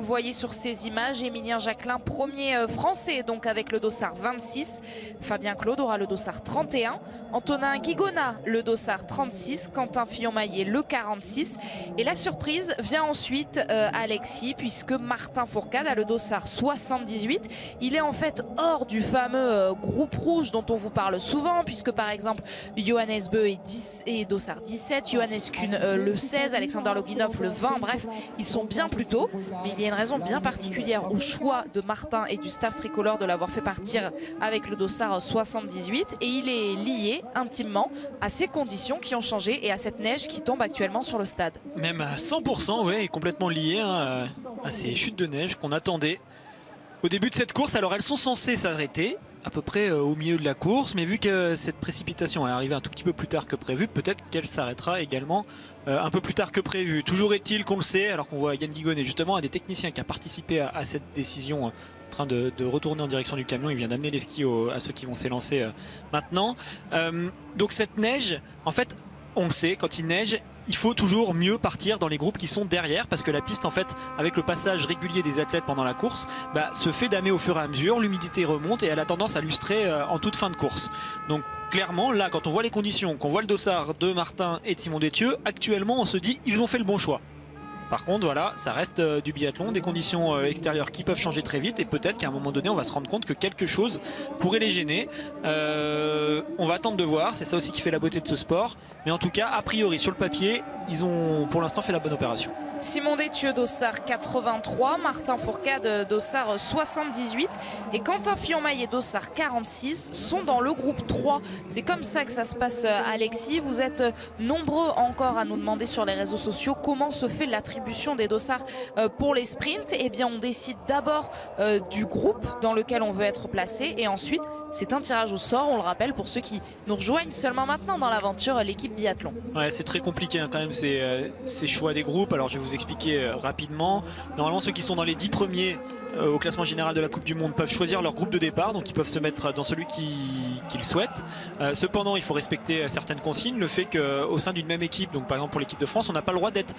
voyez sur ces images, Émilien Jacquelin, premier français, donc avec le dossard 26. Fabien Claude aura le dossard 31. Antonin Guigona, le dossard 36. Quentin Fillon-Maillet, le 46. Et la surprise vient ensuite, Alexis, puisque Martin Fourcade a le dossard 78. Il est en fait hors du fameux groupe rouge dont on vous parle souvent, puisque par exemple, Johannes Beu est dossard 17, Johannes Kuhn le 16, Alexander Loginov le 20. Bref, ils sont bien plus tôt, mais il y a une raison bien particulière au choix de Martin et du staff tricolore de l'avoir fait partir avec le dossard 78, et il est lié intimement à ces conditions qui ont changé et à cette neige qui tombe actuellement sur le stade. Même à 100%, ouais, complètement lié hein, à ces chutes de neige qu'on attendait au début de cette course. Alors elles sont censées s'arrêter à peu près au milieu de la course, mais vu que cette précipitation est arrivée un tout petit peu plus tard que prévu, peut-être qu'elle s'arrêtera également un peu plus tard que prévu. Toujours est-il qu'on le sait, alors qu'on voit Yann Guigonnet justement, un des techniciens qui a participé à cette décision, en train de retourner en direction du camion. Il vient d'amener les skis à ceux qui vont s'élancer maintenant. Donc cette neige, en fait, on le sait, quand il neige, il faut toujours mieux partir dans les groupes qui sont derrière, parce que la piste, en fait, avec le passage régulier des athlètes pendant la course, se fait damer au fur et à mesure, l'humidité remonte et elle a tendance à lustrer en toute fin de course. Donc clairement, là, quand on voit les conditions, qu'on voit le dossard de Martin et de Simon Détieux, actuellement, on se dit ils ont fait le bon choix. Par contre, voilà, ça reste du biathlon, des conditions extérieures qui peuvent changer très vite, et peut-être qu'à un moment donné, on va se rendre compte que quelque chose pourrait les gêner. On va attendre de voir, c'est ça aussi qui fait la beauté de ce sport. Mais en tout cas, a priori, sur le papier, ils ont pour l'instant fait la bonne opération. Simon Détieux, dossard 83, Martin Fourcade, dossard 78 et Quentin Fillon-Maillet, dossard 46 sont dans le groupe 3. C'est comme ça que ça se passe, Alexis. Vous êtes nombreux encore à nous demander sur les réseaux sociaux comment se fait l'attribution des dossards pour les sprints. Eh bien, on décide d'abord du groupe dans lequel on veut être placé, et ensuite c'est un tirage au sort, on le rappelle pour ceux qui nous rejoignent seulement maintenant dans l'aventure, l'équipe biathlon. Ouais, c'est très compliqué hein, quand même ces choix des groupes. Alors je vais vous expliquer rapidement. Normalement, ceux qui sont dans les 10 premiers au classement général de la Coupe du Monde peuvent choisir leur groupe de départ, donc ils peuvent se mettre dans celui qu'ils souhaitent. Cependant, il faut respecter certaines consignes. Le fait qu'au sein d'une même équipe, donc par exemple pour l'équipe de France, on n'a pas le droit d'être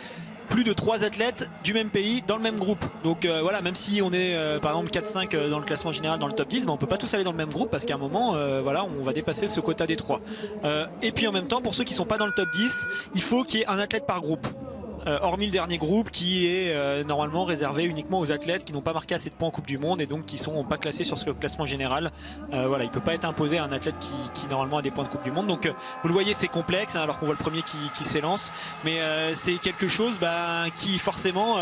plus de 3 athlètes du même pays dans le même groupe. Donc voilà, même si on est par exemple 4-5 dans le classement général dans le top 10, on ne peut pas tous aller dans le même groupe, parce qu'à un moment voilà, on va dépasser ce quota des 3. Et puis en même temps, pour ceux qui ne sont pas dans le top 10, il faut qu'il y ait un athlète par groupe. Hormis le dernier groupe qui est normalement réservé uniquement aux athlètes qui n'ont pas marqué assez de points en Coupe du Monde et donc qui ne sont pas classés sur ce classement général. Voilà, il ne peut pas être imposé à un athlète qui normalement a des points de Coupe du Monde. Donc vous le voyez, c'est complexe hein, alors qu'on voit le premier qui s'élance. Mais c'est quelque chose qui forcément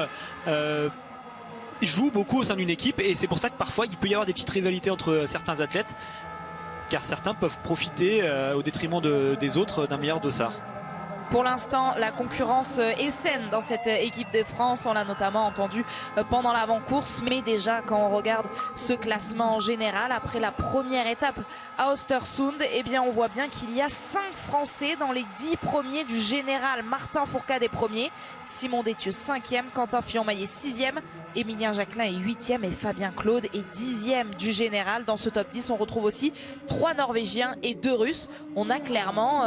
joue beaucoup au sein d'une équipe, et c'est pour ça que parfois il peut y avoir des petites rivalités entre certains athlètes, car certains peuvent profiter au détriment des autres d'un meilleur dossard. Pour l'instant, la concurrence est saine dans cette équipe de France. On l'a notamment entendu pendant l'avant-course. Mais déjà, quand on regarde ce classement en général, après la première étape à Östersund, eh bien, on voit bien qu'il y a 5 Français dans les 10 premiers du général. Martin Fourcade est premier, Simon Détieux 5e, Quentin Fillon-Maillet 6e, Émilien Jacquelin est 8e et Fabien Claude est 10e du général. Dans ce top 10, on retrouve aussi 3 Norvégiens et 2 Russes. On a clairement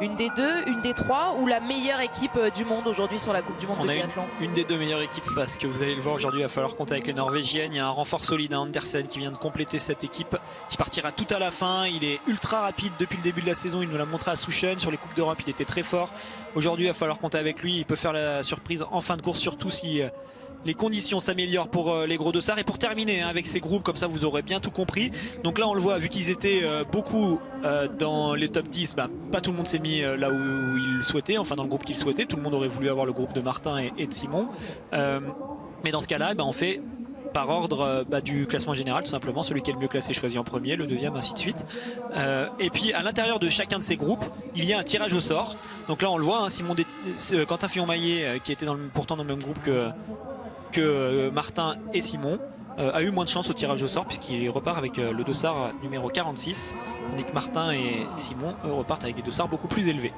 une des 2, une des 3 ou la meilleure équipe du monde aujourd'hui sur la Coupe du Monde de biathlon. Une des 2 meilleures équipes, parce que vous allez le voir aujourd'hui, il va falloir compter avec les Norvégiennes. Il y a un renfort solide à Andersen qui vient de compléter cette équipe, qui partira tout à la fin. Il est ultra rapide depuis le début de la saison, il nous l'a montré à Souchen. Sur les Coupes d'Europe, il était très fort. Aujourd'hui, il va falloir compter avec lui. Il peut faire la surprise en fin de course, surtout si les conditions s'améliorent pour les gros dossards. Et pour terminer hein, avec ces groupes, comme ça vous aurez bien tout compris. Donc là on le voit, vu qu'ils étaient beaucoup dans les top 10, pas tout le monde s'est mis là où il souhaitait, enfin dans le groupe qu'il souhaitait. Tout le monde aurait voulu avoir le groupe de Martin et de Simon. Mais dans ce cas là, on fait par ordre du classement général, tout simplement. Celui qui est le mieux classé choisi en premier, le deuxième, ainsi de suite. Et puis à l'intérieur de chacun de ces groupes, il y a un tirage au sort. Donc là on le voit, hein, Quentin Fillon-Maillet, qui était pourtant dans le même groupe que Martin et Simon, a eu moins de chance au tirage au sort, puisqu'il repart avec le dossard numéro 46, tandis que Martin et Simon repartent avec des dossards beaucoup plus élevés.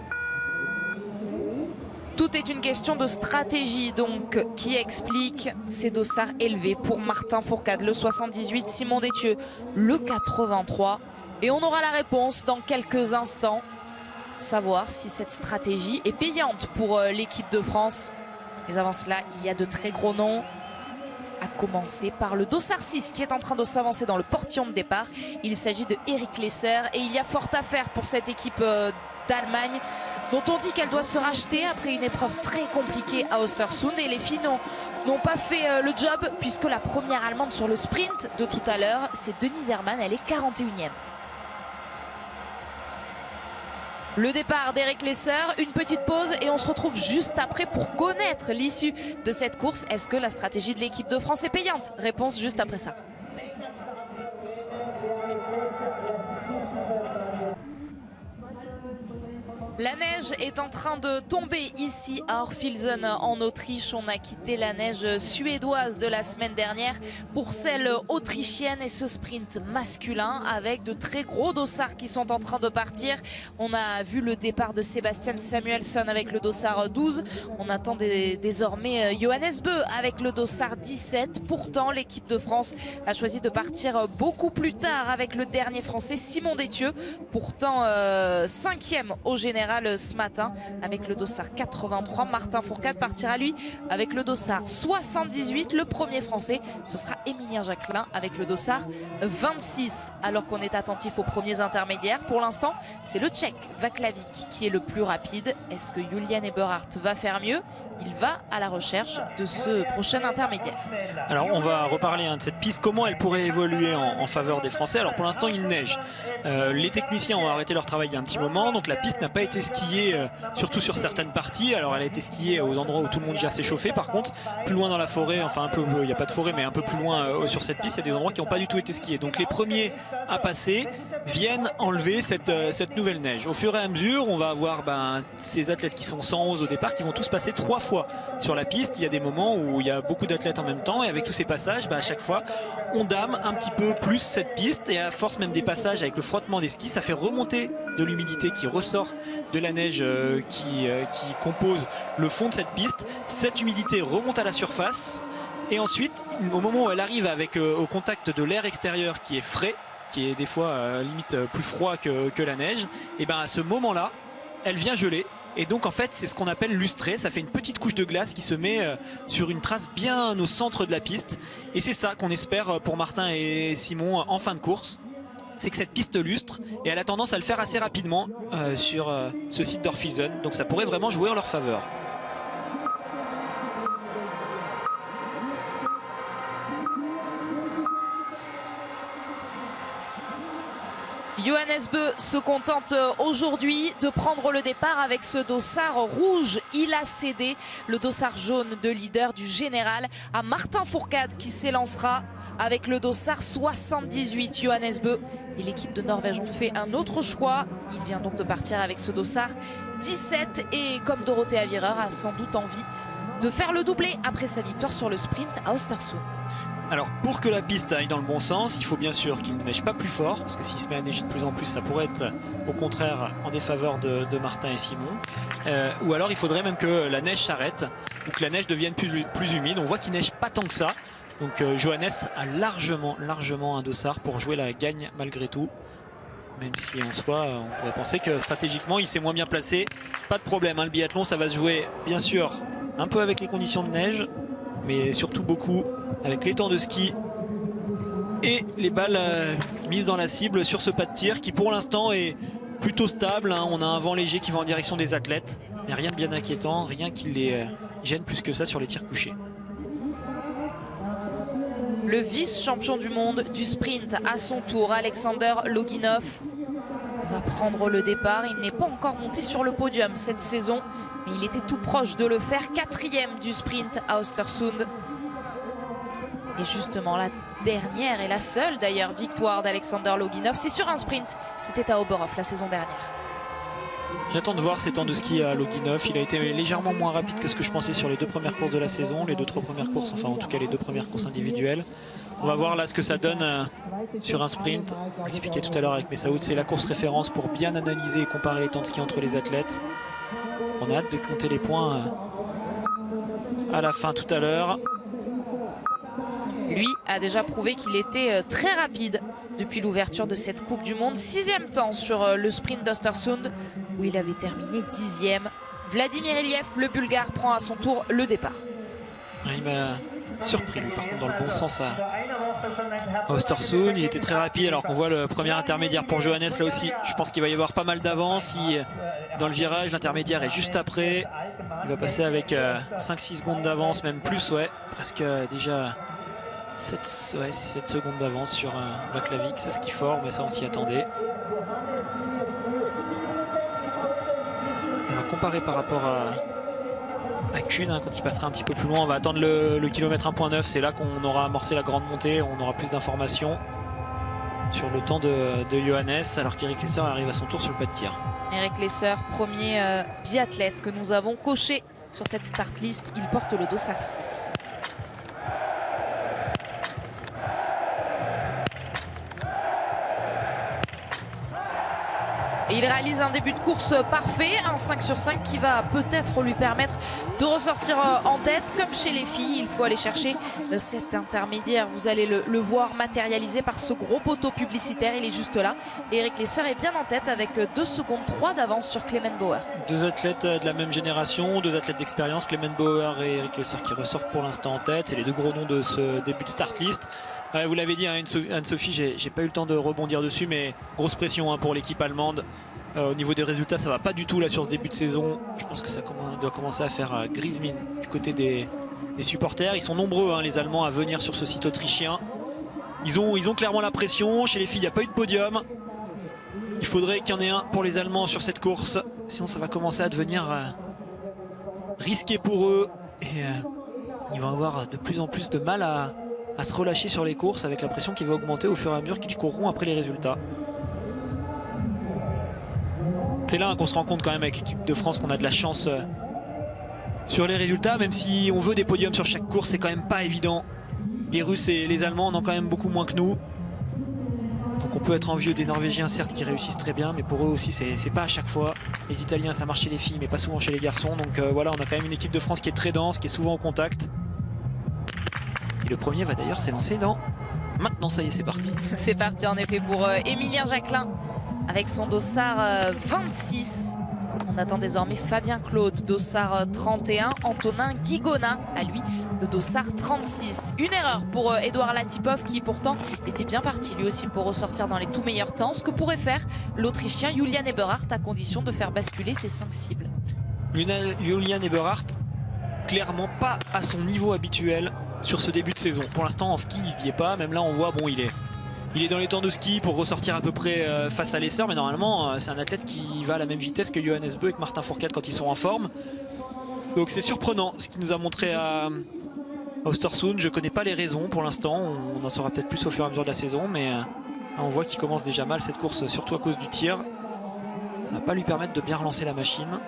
Tout est une question de stratégie donc qui explique ces dossards élevés pour Martin Fourcade, le 78, Simon Détieux, le 83. Et on aura la réponse dans quelques instants, savoir si cette stratégie est payante pour l'équipe de France. Mais avant cela, il y a de très gros noms. à commencer par le dossard 6 qui est en train de s'avancer dans le portillon de départ. Il s'agit de Eric Lesser et il y a fort à faire pour cette équipe d'Allemagne dont on dit qu'elle doit se racheter après une épreuve très compliquée à Östersund. Et les filles n'ont pas fait le job puisque la première Allemande sur le sprint de tout à l'heure, c'est Denise Herrmann, elle est 41e. Le départ d'Eric Lesser, une petite pause et on se retrouve juste après pour connaître l'issue de cette course. Est-ce que la stratégie de l'équipe de France est payante? Réponse juste après ça. La neige est en train de tomber ici à Orfilsen en Autriche. On a quitté la neige suédoise de la semaine dernière pour celle autrichienne et ce sprint masculin avec de très gros dossards qui sont en train de partir. On a vu le départ de Sebastian Samuelsson avec le dossard 12. On attend désormais Johannes Bö avec le dossard 17. Pourtant, l'équipe de France a choisi de partir beaucoup plus tard avec le dernier français Simon Détieux. Pourtant, 5e au général ce matin avec le dossard 83. Martin Fourcade partira lui avec le dossard 78. Le premier français, ce sera Émilien Jacquelin avec le dossard 26. Alors qu'on est attentif aux premiers intermédiaires, pour l'instant, c'est le Tchèque Vaclavic qui est le plus rapide. Est-ce que Julian Eberhardt va faire mieux? Il va à la recherche de ce prochain intermédiaire. Alors on va reparler de cette piste, comment elle pourrait évoluer en faveur des Français. Alors pour l'instant il neige, les techniciens ont arrêté leur travail il y a un petit moment, donc la piste n'a pas été skiée, surtout sur certaines parties. Alors elle a été skiée aux endroits où tout le monde vient s'échauffer. Par contre plus loin dans la forêt, enfin un peu, il n'y a pas de forêt mais un peu plus loin sur cette piste, il y a des endroits qui n'ont pas du tout été skiés. Donc les premiers à passer viennent enlever cette nouvelle neige. Au fur et à mesure on va avoir ces athlètes qui sont 111 au départ qui vont tous passer 3 fois sur la piste. Il y a des moments où il y a beaucoup d'athlètes en même temps et avec tous ces passages, à chaque fois on dame un petit peu plus cette piste et à force même des passages avec le frottement des skis, ça fait remonter de l'humidité qui ressort de la neige qui compose le fond de cette piste. Cette humidité remonte à la surface et ensuite au moment où elle arrive avec au contact de l'air extérieur qui est frais, qui est des fois limite plus froid que la neige, et à ce moment là elle vient geler. Et donc en fait c'est ce qu'on appelle lustrer, ça fait une petite couche de glace qui se met sur une trace bien au centre de la piste. Et c'est ça qu'on espère pour Martin et Simon en fin de course. C'est que cette piste lustre et elle a tendance à le faire assez rapidement sur ce site d'Orfilsen. Donc ça pourrait vraiment jouer en leur faveur. Johannes Bö se contente aujourd'hui de prendre le départ avec ce dossard rouge. Il a cédé le dossard jaune de leader du général à Martin Fourcade qui s'élancera avec le dossard 78. Johannes Bö et l'équipe de Norvège ont fait un autre choix. Il vient donc de partir avec ce dossard 17 et comme Dorothea Virer a sans doute envie de faire le doublé après sa victoire sur le sprint à Östersund. Alors pour que la piste aille dans le bon sens, il faut bien sûr qu'il ne neige pas plus fort, parce que s'il se met à neiger de plus en plus, ça pourrait être au contraire en défaveur de Martin et Simon. Ou alors il faudrait même que la neige s'arrête, ou que la neige devienne plus humide. On voit qu'il neige pas tant que ça, donc Johannes a largement un dossard pour jouer la gagne malgré tout. Même si en soi, on pourrait penser que stratégiquement il s'est moins bien placé. Pas de problème, le biathlon ça va se jouer bien sûr un peu avec les conditions de neige, mais surtout beaucoup avec les temps de ski et les balles mises dans la cible sur ce pas de tir qui pour l'instant est plutôt stable. On a un vent léger qui va en direction des athlètes, mais rien de bien inquiétant, rien qui les gêne plus que ça sur les tirs couchés. Le vice-champion du monde du sprint à son tour, Alexander Loginov, va prendre le départ. Il n'est pas encore monté sur le podium cette saison, mais il était tout proche de le faire. 4e du sprint à Östersund. Et justement la dernière et la seule d'ailleurs victoire d'Alexander Loginov, c'est sur un sprint. C'était à Oberhof la saison dernière. J'attends de voir ces temps de ski à Loginov. Il a été légèrement moins rapide que ce que je pensais sur les 2 premières courses de la saison, les 2 premières courses, enfin en tout cas les 2 premières courses individuelles. On va voir là ce que ça donne sur un sprint. On l'expliquait tout à l'heure avec Messaoud, c'est la course référence pour bien analyser et comparer les temps de ski entre les athlètes. On a hâte de compter les points à la fin tout à l'heure. Lui a déjà prouvé qu'il était très rapide depuis l'ouverture de cette Coupe du Monde. 6e temps sur le sprint d'Östersund où il avait terminé 10e. Vladimir Iliev, le Bulgare, prend à son tour le départ. Il m'a surpris lui par contre dans le bon sens à Östersund. Il était très rapide alors qu'on voit le premier intermédiaire pour Johannes là aussi. Je pense qu'il va y avoir pas mal d'avance dans le virage. L'intermédiaire est juste après. Il va passer avec 5-6 secondes d'avance, même plus, ouais, presque déjà 7 secondes d'avance sur Vaclavic. C'est ce qui fort, mais ça on s'y attendait. On va comparer par rapport à Kuhn quand il passera un petit peu plus loin. On va attendre le kilomètre 1.9, c'est là qu'on aura amorcé la grande montée, on aura plus d'informations sur le temps de Johannes, alors qu'Eric Lesser arrive à son tour sur le pas de tir. Eric Lesser, premier biathlète que nous avons coché sur cette start list, il porte le dossard 6. Et il réalise un début de course parfait, un 5 sur 5 qui va peut-être lui permettre de ressortir en tête. Comme chez les filles, il faut aller chercher cet intermédiaire. Vous allez le voir matérialisé par ce gros poteau publicitaire, il est juste là. Et Eric Lesser est bien en tête avec 2 secondes 3 d'avance sur Clement Bauer. Deux athlètes de la même génération, deux athlètes d'expérience, Clement Bauer et Eric Lesser qui ressortent pour l'instant en tête. C'est les deux gros noms de ce début de start list. Vous l'avez dit, Anne-Sophie, j'ai pas eu le temps de rebondir dessus, mais grosse pression pour l'équipe allemande. Au niveau des résultats, ça va pas du tout là sur ce début de saison. Je pense que ça doit commencer à faire grise mine du côté des supporters. Ils sont nombreux, les Allemands, à venir sur ce site autrichien. Ils ont clairement la pression. Chez les filles, il n'y a pas eu de podium. Il faudrait qu'il y en ait un pour les Allemands sur cette course. Sinon, ça va commencer à devenir risqué pour eux. Et ils vont avoir de plus en plus de mal à se relâcher sur les courses, avec la pression qui va augmenter au fur et à mesure qu'ils courront après les résultats. C'est là qu'on se rend compte quand même avec l'équipe de France qu'on a de la chance sur les résultats, même si on veut des podiums sur chaque course, c'est quand même pas évident. Les Russes et les Allemands en ont quand même beaucoup moins que nous. Donc on peut être envieux des Norvégiens, certes, qui réussissent très bien, mais pour eux aussi c'est pas à chaque fois. Les Italiens, ça marche chez les filles mais pas souvent chez les garçons. Donc voilà, on a quand même une équipe de France qui est très dense, qui est souvent au contact. Et le premier va d'ailleurs s'élancer dans... Maintenant, ça y est, c'est parti. C'est parti en effet pour Émilien Jacquelin avec son dossard 26. On attend désormais Fabien Claude, dossard 31. Antonin Guigona, à lui, le dossard 36. Une erreur pour Edouard Latipov qui pourtant était bien parti lui aussi pour ressortir dans les tout meilleurs temps. Ce que pourrait faire l'Autrichien Julian Eberhardt à condition de faire basculer ses 5 cibles. Julian Eberhardt, clairement pas à son niveau habituel sur ce début de saison. Pour l'instant en ski il n'y est pas, même là on voit bon il est dans les temps de ski pour ressortir à peu près face à Lesser, mais normalement c'est un athlète qui va à la même vitesse que Johannes Beu et que Martin Fourcade quand ils sont en forme. Donc c'est surprenant ce qu'il nous a montré à Östersund. Je ne connais pas les raisons pour l'instant, on en saura peut-être plus au fur et à mesure de la saison, mais on voit qu'il commence déjà mal cette course, surtout à cause du tir. Ça ne va pas lui permettre de bien relancer la machine.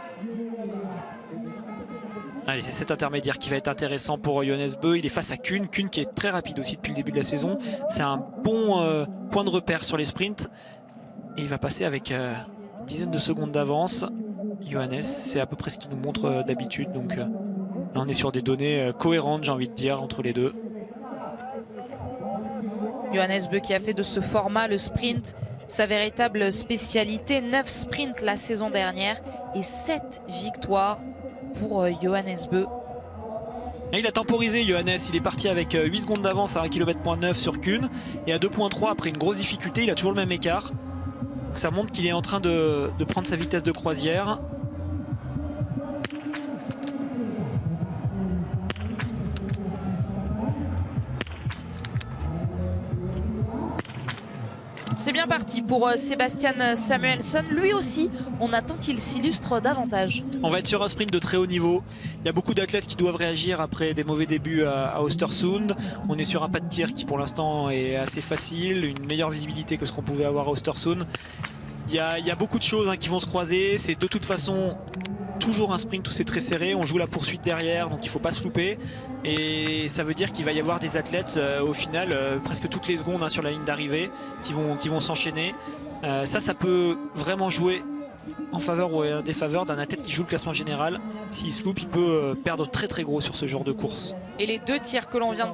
Allez, c'est cet intermédiaire qui va être intéressant pour Johannes Beu. Il est face à Kuhn qui est très rapide aussi depuis le début de la saison. C'est un bon point de repère sur les sprints. Et il va passer avec une dizaine de secondes d'avance. Johannes, c'est à peu près ce qu'il nous montre d'habitude. Donc là, on est sur des données cohérentes, j'ai envie de dire, entre les deux. Johannes Beu qui a fait de ce format, le sprint, sa véritable spécialité. 9 sprints la saison dernière et 7 victoires pour Johannes Beu. Et il a temporisé Johannes, il est parti avec 8 secondes d'avance à 1,9 km sur Kuhn et à 2,3 après une grosse difficulté, il a toujours le même écart. Donc ça montre qu'il est en train de prendre sa vitesse de croisière. C'est bien parti pour Sebastian Samuelsson. Lui aussi, on attend qu'il s'illustre davantage. On va être sur un sprint de très haut niveau. Il y a beaucoup d'athlètes qui doivent réagir après des mauvais débuts à Östersund. On est sur un pas de tir qui pour l'instant est assez facile, une meilleure visibilité que ce qu'on pouvait avoir à Östersund. Il y a beaucoup de choses qui vont se croiser. C'est de toute façon toujours un sprint où c'est très serré. On joue la poursuite derrière, donc il ne faut pas se louper. Et ça veut dire qu'il va y avoir des athlètes au final presque toutes les secondes sur la ligne d'arrivée qui vont s'enchaîner. Ça peut vraiment jouer en faveur ou en défaveur d'un athlète qui joue le classement général. S'il se loupe, il peut perdre très très gros sur ce genre de course. Et les 2 tirs que l'on vient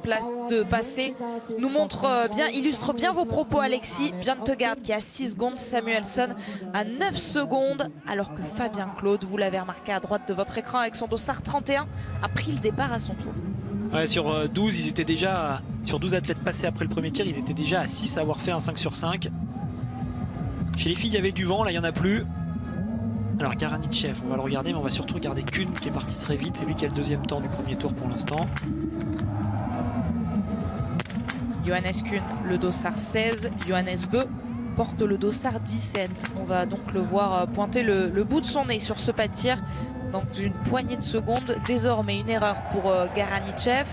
de passer nous montrent bien, illustrent bien vos propos, Alexis. Bjørntegard qui a 6 secondes, Samuelsson à 9 secondes, alors que Fabien Claude, vous l'avez remarqué à droite de votre écran avec son dossard 31, a pris le départ à son tour. Ouais, sur 12, ils étaient déjà sur 12 athlètes passés après le premier tir, ils étaient déjà à 6 à avoir fait un 5 sur 5. Chez les filles, il y avait du vent, là il n'y en a plus. Alors Garanitchev, on va le regarder, mais on va surtout regarder Kuhn qui est parti très vite. C'est lui qui a le deuxième temps du premier tour pour l'instant. Johannes Kuhn, le dossard 16. Johannes Bö porte le dossard 17. On va donc le voir pointer le bout de son nez sur ce pas de tir. Donc d'une poignée de secondes. Désormais une erreur pour Garanitchev.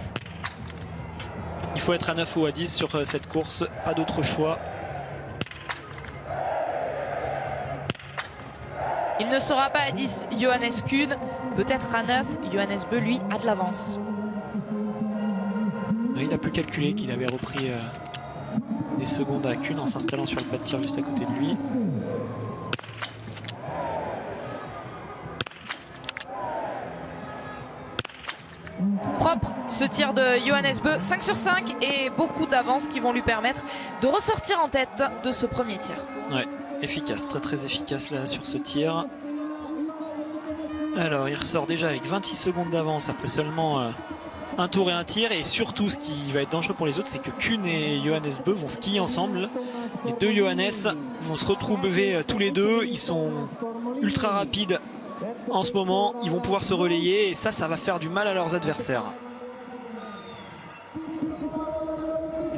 Il faut être à 9 ou à 10 sur cette course, pas d'autre choix. Il ne sera pas à 10, Johannes Kuhn, peut-être à 9. Johannes Bö, lui, a de l'avance. Il n'a plus calculé qu'il avait repris des secondes à Kuhn en s'installant sur le pas de tir juste à côté de lui. Propre ce tir de Johannes Bö, 5 sur 5 et beaucoup d'avance qui vont lui permettre de ressortir en tête de ce premier tir. Ouais. Efficace, très très efficace là sur ce tir. Alors il ressort déjà avec 26 secondes d'avance après seulement un tour et un tir. Et surtout ce qui va être dangereux pour les autres, c'est que Kuhn et Johannes Bö vont skier ensemble. Les deux Johannes vont se retrouver tous les deux. Ils sont ultra rapides en ce moment. Ils vont pouvoir se relayer et ça va faire du mal à leurs adversaires.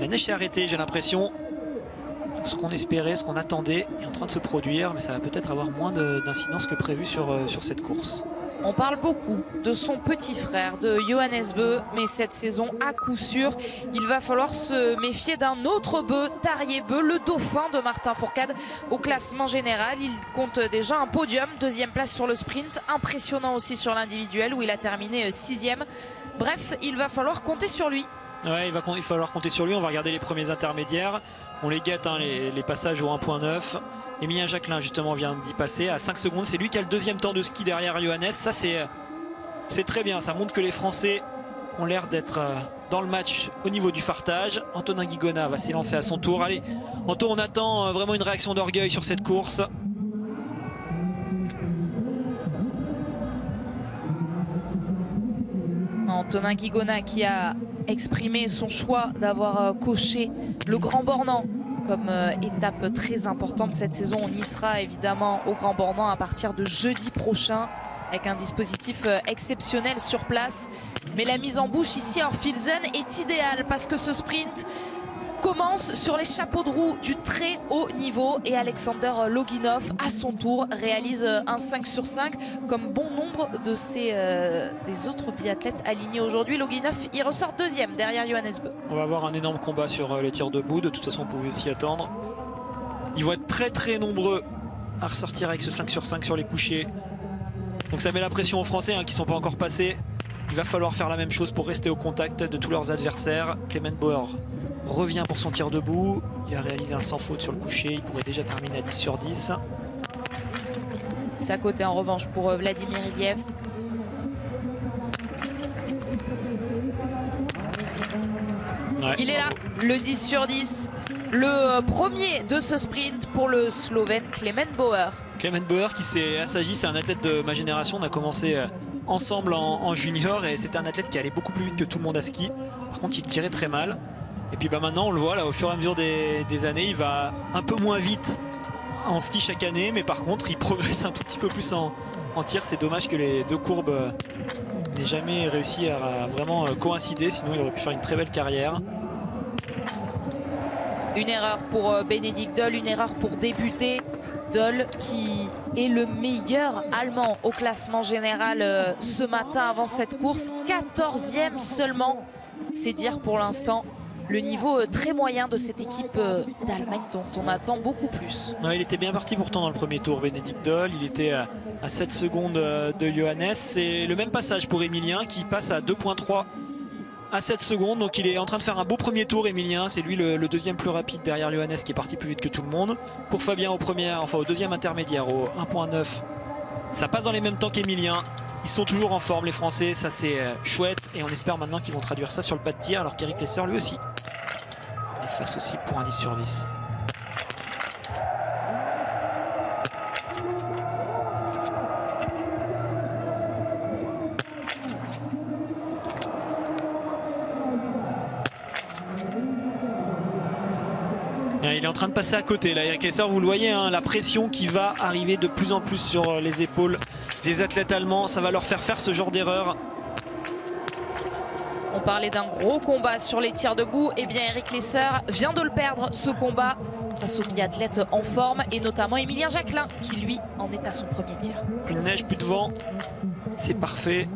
La neige s'est arrêtée, j'ai l'impression. Ce qu'on espérait, ce qu'on attendait est en train de se produire, mais ça va peut-être avoir moins d'incidence que prévu sur cette course. On parle beaucoup de son petit frère, de Johannes Bö, mais cette saison, à coup sûr, il va falloir se méfier d'un autre Bö, Tarjei Bö, le dauphin de Martin Fourcade au classement général. Il compte déjà un podium, deuxième place sur le sprint, impressionnant aussi sur l'individuel où il a terminé 6e. Bref, il va falloir compter sur lui. Ouais, il va falloir compter sur lui. On va regarder les premiers intermédiaires. On les guette, hein, les passages au 1.9. Emilien Jacquelin justement vient d'y passer à 5 secondes. C'est lui qui a le deuxième temps de ski derrière Johannes. Ça c'est très bien. Ça montre que les Français ont l'air d'être dans le match au niveau du fartage. Antonin Guigona va s'élancer à son tour. Allez, Anto, on attend vraiment une réaction d'orgueil sur cette course. Antonin Guigona qui a exprimé son choix d'avoir coché le Grand Bornand comme étape très importante cette saison. On y sera évidemment au Grand Bornand à partir de jeudi prochain avec un dispositif exceptionnel sur place. Mais la mise en bouche ici à Orfilsen est idéale parce que ce sprint commence sur les chapeaux de roue du très haut niveau et Alexander Loginov à son tour réalise un 5 sur 5 comme bon nombre de des autres biathlètes alignés aujourd'hui. Loginov il ressort deuxième derrière Johannes Bö. On va avoir un énorme combat sur les tirs debout, de toute façon on pouvait s'y attendre. Ils vont être très très nombreux à ressortir avec ce 5 sur 5 sur les couchers. Donc ça met la pression aux Français qui ne sont pas encore passés. Il va falloir faire la même chose pour rester au contact de tous leurs adversaires. Clement Bauer revient pour son tir debout. Il a réalisé un sans faute sur le coucher. Il pourrait déjà terminer à 10 sur 10. C'est à côté en revanche pour Vladimir Iliev. Ouais. Il est là, le 10 sur 10. Le premier de ce sprint pour le Slovène Clement Bauer. Clement Bauer qui s'est assagi, c'est un athlète de ma génération. On a commencé ensemble en junior et c'était un athlète qui allait beaucoup plus vite que tout le monde à ski. Par contre, il tirait très mal. Et puis maintenant, on le voit là, au fur et à mesure des années, il va un peu moins vite en ski chaque année, mais par contre, il progresse un tout petit peu plus en tir. C'est dommage que les deux courbes n'aient jamais réussi à vraiment coïncider, sinon il aurait pu faire une très belle carrière. Une erreur pour Bénédicte Doll, une erreur pour débuter. Doll qui est le meilleur allemand au classement général ce matin avant cette course, 14e seulement. C'est dire pour l'instant le niveau très moyen de cette équipe d'Allemagne dont on attend beaucoup plus. Ouais, il était bien parti pourtant dans le premier tour, Bénédicte Doll. Il était à 7 secondes de Johannes. C'est le même passage pour Emilien qui passe à 2.3 à 7 secondes. Donc il est en train de faire un beau premier tour, Emilien. C'est lui le deuxième plus rapide derrière Johannes qui est parti plus vite que tout le monde. Pour Fabien au deuxième intermédiaire au 1.9. Ça passe dans les mêmes temps qu'Emilien. Ils sont toujours en forme les Français, ça c'est chouette. Et on espère maintenant qu'ils vont traduire ça sur le pas de tir alors qu'Eric Lesser lui aussi est face aussi pour un 10 sur 10. Il est en train de passer à côté là, Eric Lesser, vous le voyez, hein, la pression qui va arriver de plus en plus sur les épaules des athlètes allemands, ça va leur faire ce genre d'erreur. On parlait d'un gros combat sur les tirs debout, et bien Eric Lesser vient de le perdre, ce combat, face aux biathlètes en forme, et notamment Emilien Jacquelin qui lui en est à son premier tir. Plus de neige, plus de vent, c'est parfait.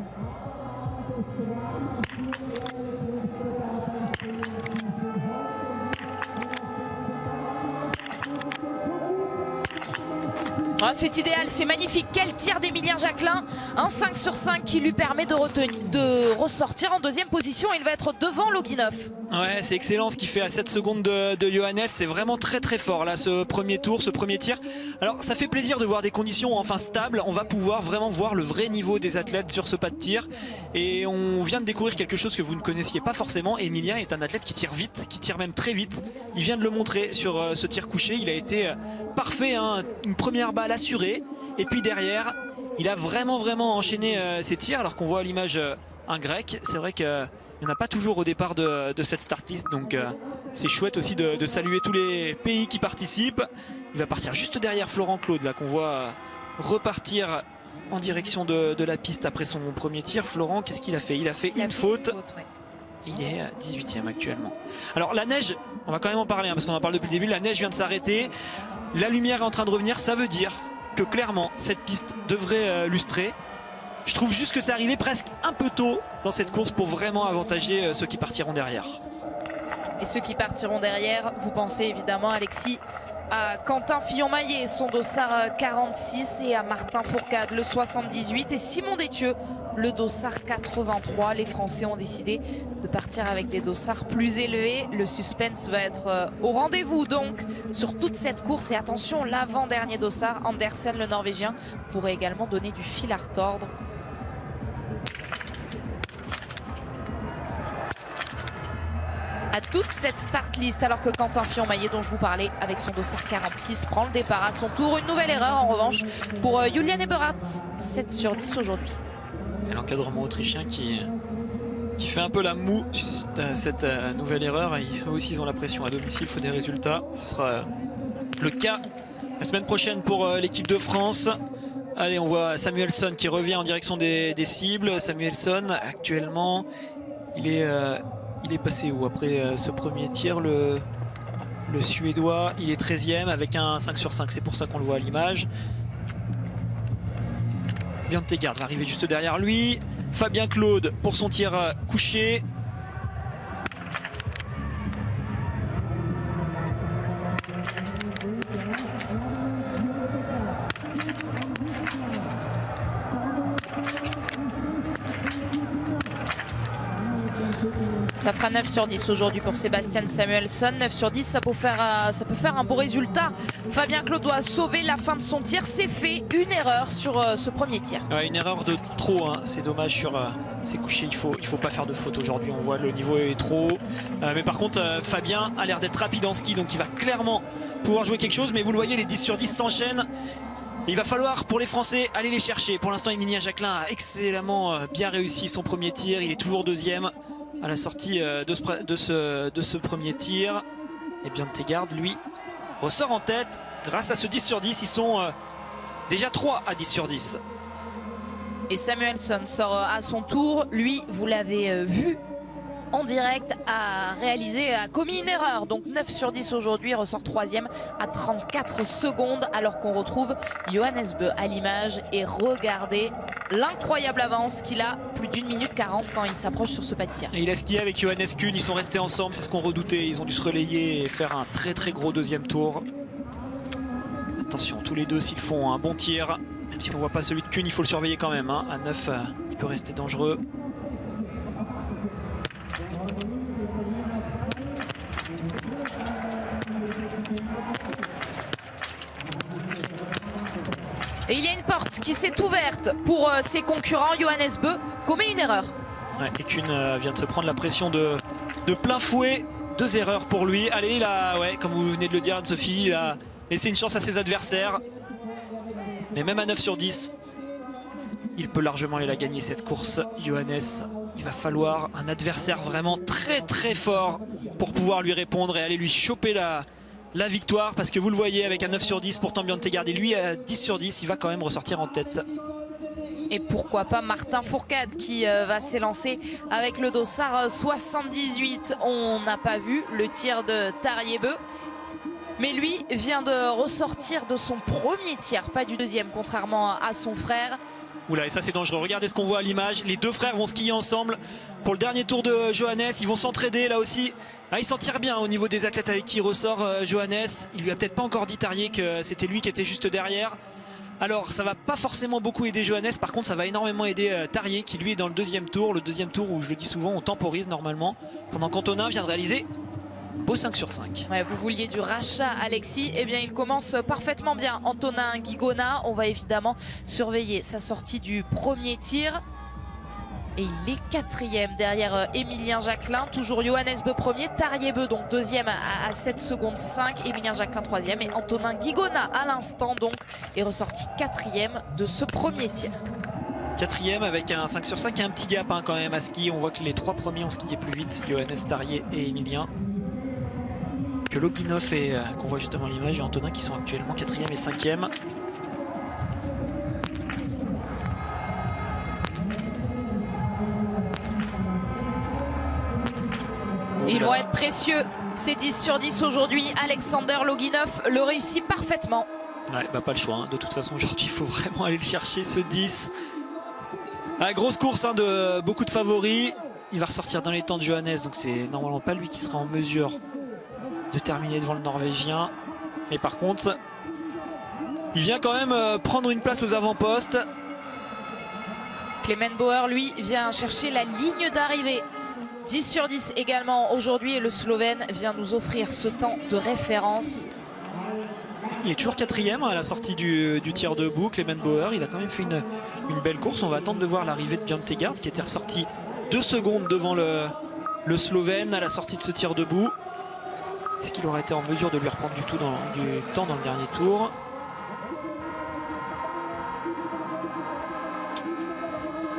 Oh, c'est idéal, c'est magnifique. Quel tir d'Emilien Jacquelin. Un 5 sur 5 qui lui permet de ressortir en deuxième position. Il va être devant Loginov. Ouais, c'est excellent ce qu'il fait à 7 secondes de Johannes. C'est vraiment très fort là, ce premier tour, ce premier tir. Alors ça fait plaisir de voir des conditions enfin stables. On va pouvoir vraiment voir le vrai niveau des athlètes sur ce pas de tir. Et on vient de découvrir quelque chose que vous ne connaissiez pas forcément. Emilien est un athlète qui tire vite, qui tire même très vite. Il vient de le montrer sur ce tir couché. Il a été parfait, hein. Une première balle assurée. Et puis derrière, il a vraiment enchaîné ses tirs. Alors qu'on voit à l'image un grec. C'est vrai que il n'y en a pas toujours au départ de cette start list, donc c'est chouette aussi de saluer tous les pays qui participent. Il va partir juste derrière Florent Claude, là qu'on voit repartir en direction de la piste après son premier tir. Florent, qu'est-ce qu'il a fait? Il a fait une faute. Ouais. Il est 18e actuellement. Alors la neige, on va quand même en parler, hein, parce qu'on en parle depuis le début. La neige vient de s'arrêter. La lumière est en train de revenir. Ça veut dire que clairement, cette piste devrait lustrer. Je trouve juste que c'est arrivé presque un peu tôt dans cette course pour vraiment avantager ceux qui partiront derrière. Et ceux qui partiront derrière, vous pensez évidemment, Alexis, à Quentin Fillon-Maillet, son dossard 46, et à Martin Fourcade, le 78, et Simon Détieux, le dossard 83. Les Français ont décidé de partir avec des dossards plus élevés. Le suspense va être au rendez-vous donc sur toute cette course. Et attention, l'avant-dernier dossard, Andersen, le Norvégien, pourrait également donner du fil à retordre. À toute cette start list, alors que Quentin Fillon-Maillet, dont je vous parlais, avec son dossard 46, prend le départ à son tour. Une nouvelle erreur en revanche pour Julian Eberhardt, 7 sur 10 aujourd'hui. Et l'encadrement autrichien qui fait un peu la moue à cette nouvelle erreur. Eux aussi ils ont la pression à domicile, il faut des résultats. Ce sera le cas la semaine prochaine pour l'équipe de France. Allez, on voit Samuelsson qui revient en direction des cibles. Samuelsson actuellement il est passé où après ce premier tir, le Suédois, il est 13e avec un 5 sur 5, c'est pour ça qu'on le voit à l'image. Bjørn va arriver juste derrière lui. Fabien Claude pour son tir couché. Ça fera 9 sur 10 aujourd'hui pour Sébastien Samuelsson. 9 sur 10, ça peut faire un beau résultat. Fabien Claude doit sauver la fin de son tir. C'est fait, une erreur sur ce premier tir. Ouais, une erreur de trop, hein. C'est dommage sur ces couchés. Il faut pas faire de faute aujourd'hui. On voit le niveau est trop haut. Mais par contre, Fabien a l'air d'être rapide en ski, donc il va clairement pouvoir jouer quelque chose. Mais vous le voyez, les 10 sur 10 s'enchaînent. Il va falloir pour les Français aller les chercher. Pour l'instant, Emilien Jacquelin a excellemment bien réussi son premier tir. Il est toujours deuxième à la sortie de ce premier tir. Et Bjørn Tegard, lui, ressort en tête grâce à ce 10 sur 10. Ils sont déjà 3 à 10 sur 10. Et Samuelsson sort à son tour. Lui, vous l'avez vu en direct, a commis une erreur. Donc 9 sur 10 aujourd'hui, ressort 3e à 34 secondes, alors qu'on retrouve Johannes Bö à l'image. Et regardez l'incroyable avance qu'il a, plus d'1 minute 40 quand il s'approche sur ce pas de tir. Et il a skié avec Johannes Kuhn, ils sont restés ensemble, c'est ce qu'on redoutait. Ils ont dû se relayer et faire un très gros deuxième tour. Attention, tous les deux, s'ils font un bon tir, même si on ne voit pas celui de Kuhn, il faut le surveiller quand même, hein. À 9, il peut rester dangereux. Et il y a une porte qui s'est ouverte pour ses concurrents. Johannes Bö commet une erreur. Ouais, et Kuhn vient de se prendre la pression de plein fouet. 2 erreurs pour lui. Allez, il a, ouais, comme vous venez de le dire, Anne-Sophie, il a laissé une chance à ses adversaires. Mais même à 9 sur 10, il peut largement aller la gagner cette course. Johannes, il va falloir un adversaire vraiment très fort pour pouvoir lui répondre et aller lui choper la victoire, parce que vous le voyez avec un 9 sur 10 pour Biantegard, et lui à 10 sur 10, il va quand même ressortir en tête. Et pourquoi pas Martin Fourcade qui va s'élancer avec le dossard 78. On n'a pas vu le tir de Tariebeu, mais lui vient de ressortir de son premier tir, pas du deuxième, contrairement à son frère. Oula, et ça c'est dangereux, regardez ce qu'on voit à l'image. Les deux frères vont skier ensemble pour le dernier tour de Johannes. Ils vont s'entraider là aussi. Ah, il s'en tire bien au niveau des athlètes avec qui il ressort Johannes. Il lui a peut-être pas encore dit Tarier que c'était lui qui était juste derrière. Alors ça va pas forcément beaucoup aider Johannes, par contre ça va énormément aider Tarier qui lui est dans le deuxième tour. Le deuxième tour où je le dis souvent on temporise normalement. Pendant qu'Antonin vient de réaliser beau 5 sur 5. Ouais, vous vouliez du rachat Alexis, eh bien il commence parfaitement bien. Antonin Guigona, on va évidemment surveiller sa sortie du premier tir. Et il est quatrième derrière Émilien Jacquelin. Toujours Johannes Beu premier, Tariebeu donc deuxième à 7 secondes 5. Émilien Jacquelin troisième et Antonin Guigona à l'instant donc est ressorti quatrième de ce premier tir. Quatrième avec un 5 sur 5 et un petit gap quand même à ski. On voit que les trois premiers ont skié plus vite, Johannes, Tarier et Émilien. Que Loginov et qu'on voit justement l'image et Antonin qui sont actuellement quatrième et cinquième. Ils vont être précieux, ces 10 sur 10 aujourd'hui. Alexander Loginov le réussit parfaitement. Ouais, bah pas le choix, hein. De toute façon aujourd'hui il faut vraiment aller le chercher ce 10. Ah, grosse course de beaucoup de favoris. Il va ressortir dans les temps de Johannes, donc c'est normalement pas lui qui sera en mesure de terminer devant le Norvégien. Mais par contre, il vient quand même prendre une place aux avant-postes. Clement Bauer, lui, vient chercher la ligne d'arrivée. 10 sur 10 également aujourd'hui et le Slovène vient nous offrir ce temps de référence. Il est toujours quatrième à la sortie du tir debout, Clement Bauer. Il a quand même fait une belle course. On va attendre de voir l'arrivée de Biantegard qui était ressorti 2 secondes devant le Slovène à la sortie de ce tir debout. Est-ce qu'il aurait été en mesure de lui reprendre du temps dans le dernier tour?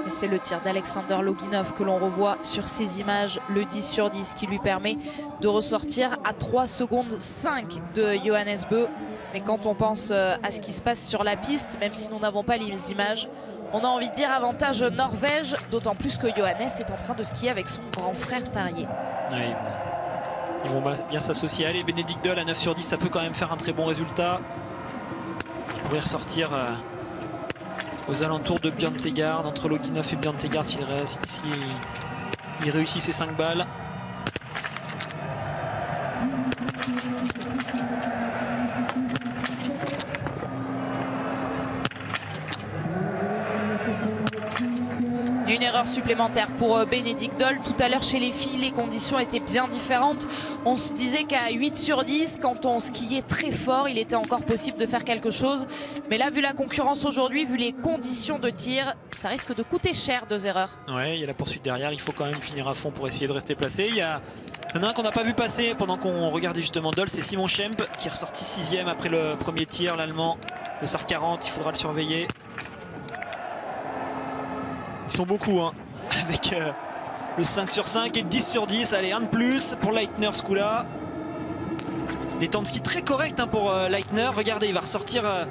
C'est le tir d'Alexander Loginov que l'on revoit sur ces images, le 10 sur 10 qui lui permet de ressortir à 3 secondes 5 de Johannes Beu. Mais quand on pense à ce qui se passe sur la piste, même si nous n'avons pas les images, on a envie de dire avantage Norvège, d'autant plus que Johannes est en train de skier avec son grand frère Tarier. Ouais, ils vont bien s'associer. Allez, Bénédicte Doll à 9 sur 10, ça peut quand même faire un très bon résultat. Il pourrait ressortir aux alentours de Biantegard, entre Loginov et Biantegard s'il réussit ses 5 balles. Une erreur supplémentaire pour Bénédicte Doll. Tout à l'heure chez les filles, les conditions étaient bien différentes. On se disait qu'à 8 sur 10, quand on skiait très fort, il était encore possible de faire quelque chose. Mais là, vu la concurrence aujourd'hui, vu les conditions de tir, ça risque de coûter cher, 2 erreurs. Ouais, il y a la poursuite derrière. Il faut quand même finir à fond pour essayer de rester placé. Il y en a un qu'on n'a pas vu passer pendant qu'on regardait justement Doll, c'est Simon Schemp qui est ressorti 6e après le premier tir, l'Allemand. Le SAR 40, il faudra le surveiller. Ils sont beaucoup avec le 5 sur 5 et le 10 sur 10. Allez, un de plus pour Leitner ce coup-là. Des temps de ski très corrects pour Leitner. Regardez, il va ressortir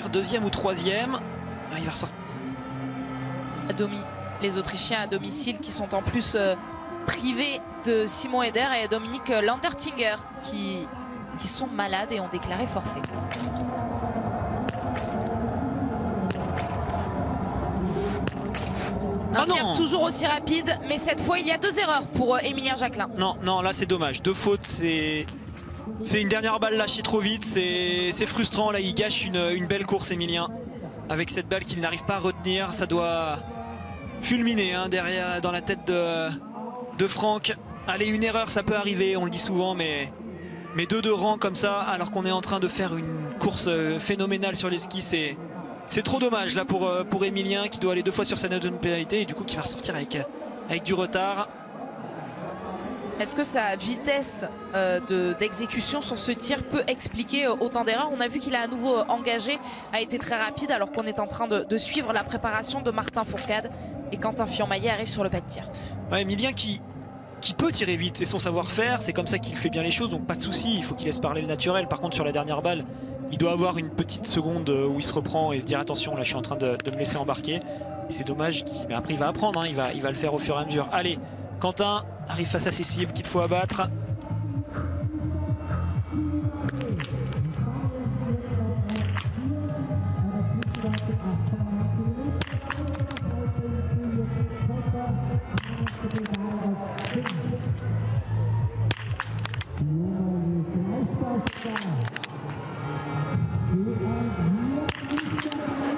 deuxième ou troisième. Il va ressortir. Les Autrichiens à domicile qui sont en plus privés de Simon Eder et Dominique Landertinger qui sont malades et ont déclaré forfait. Un tir toujours aussi rapide, mais cette fois il y a 2 erreurs pour Émilien Jacquelin. Non, là c'est dommage. 2 fautes, c'est une dernière balle lâchée trop vite. C'est frustrant. Là, il gâche une belle course, Émilien. Avec cette balle qu'il n'arrive pas à retenir, ça doit fulminer derrière dans la tête de Franck. Allez, une erreur, ça peut arriver, on le dit souvent, mais 2 de rang comme ça, alors qu'on est en train de faire une course phénoménale sur les skis, c'est trop dommage là pour Émilien qui doit aller 2 fois sur sa note de pénalité et du coup qui va ressortir avec du retard. Est-ce que sa vitesse d'exécution sur ce tir peut expliquer autant d'erreurs? On a vu qu'il a à nouveau engagé, a été très rapide alors qu'on est en train de suivre la préparation de Martin Fourcade et Quentin Fillon-Maillet arrive sur le pas de tir. Ouais, Émilien qui qui peut tirer vite, c'est son savoir-faire, c'est comme ça qu'il fait bien les choses, donc pas de souci, il faut qu'il laisse parler le naturel. Par contre sur la dernière balle, il doit avoir une petite seconde où il se reprend et se dire attention, là je suis en train de me laisser embarquer. Et c'est dommage, mais après il va apprendre, hein, il va le faire au fur et à mesure. Allez, Quentin arrive face à ses cibles qu'il faut abattre.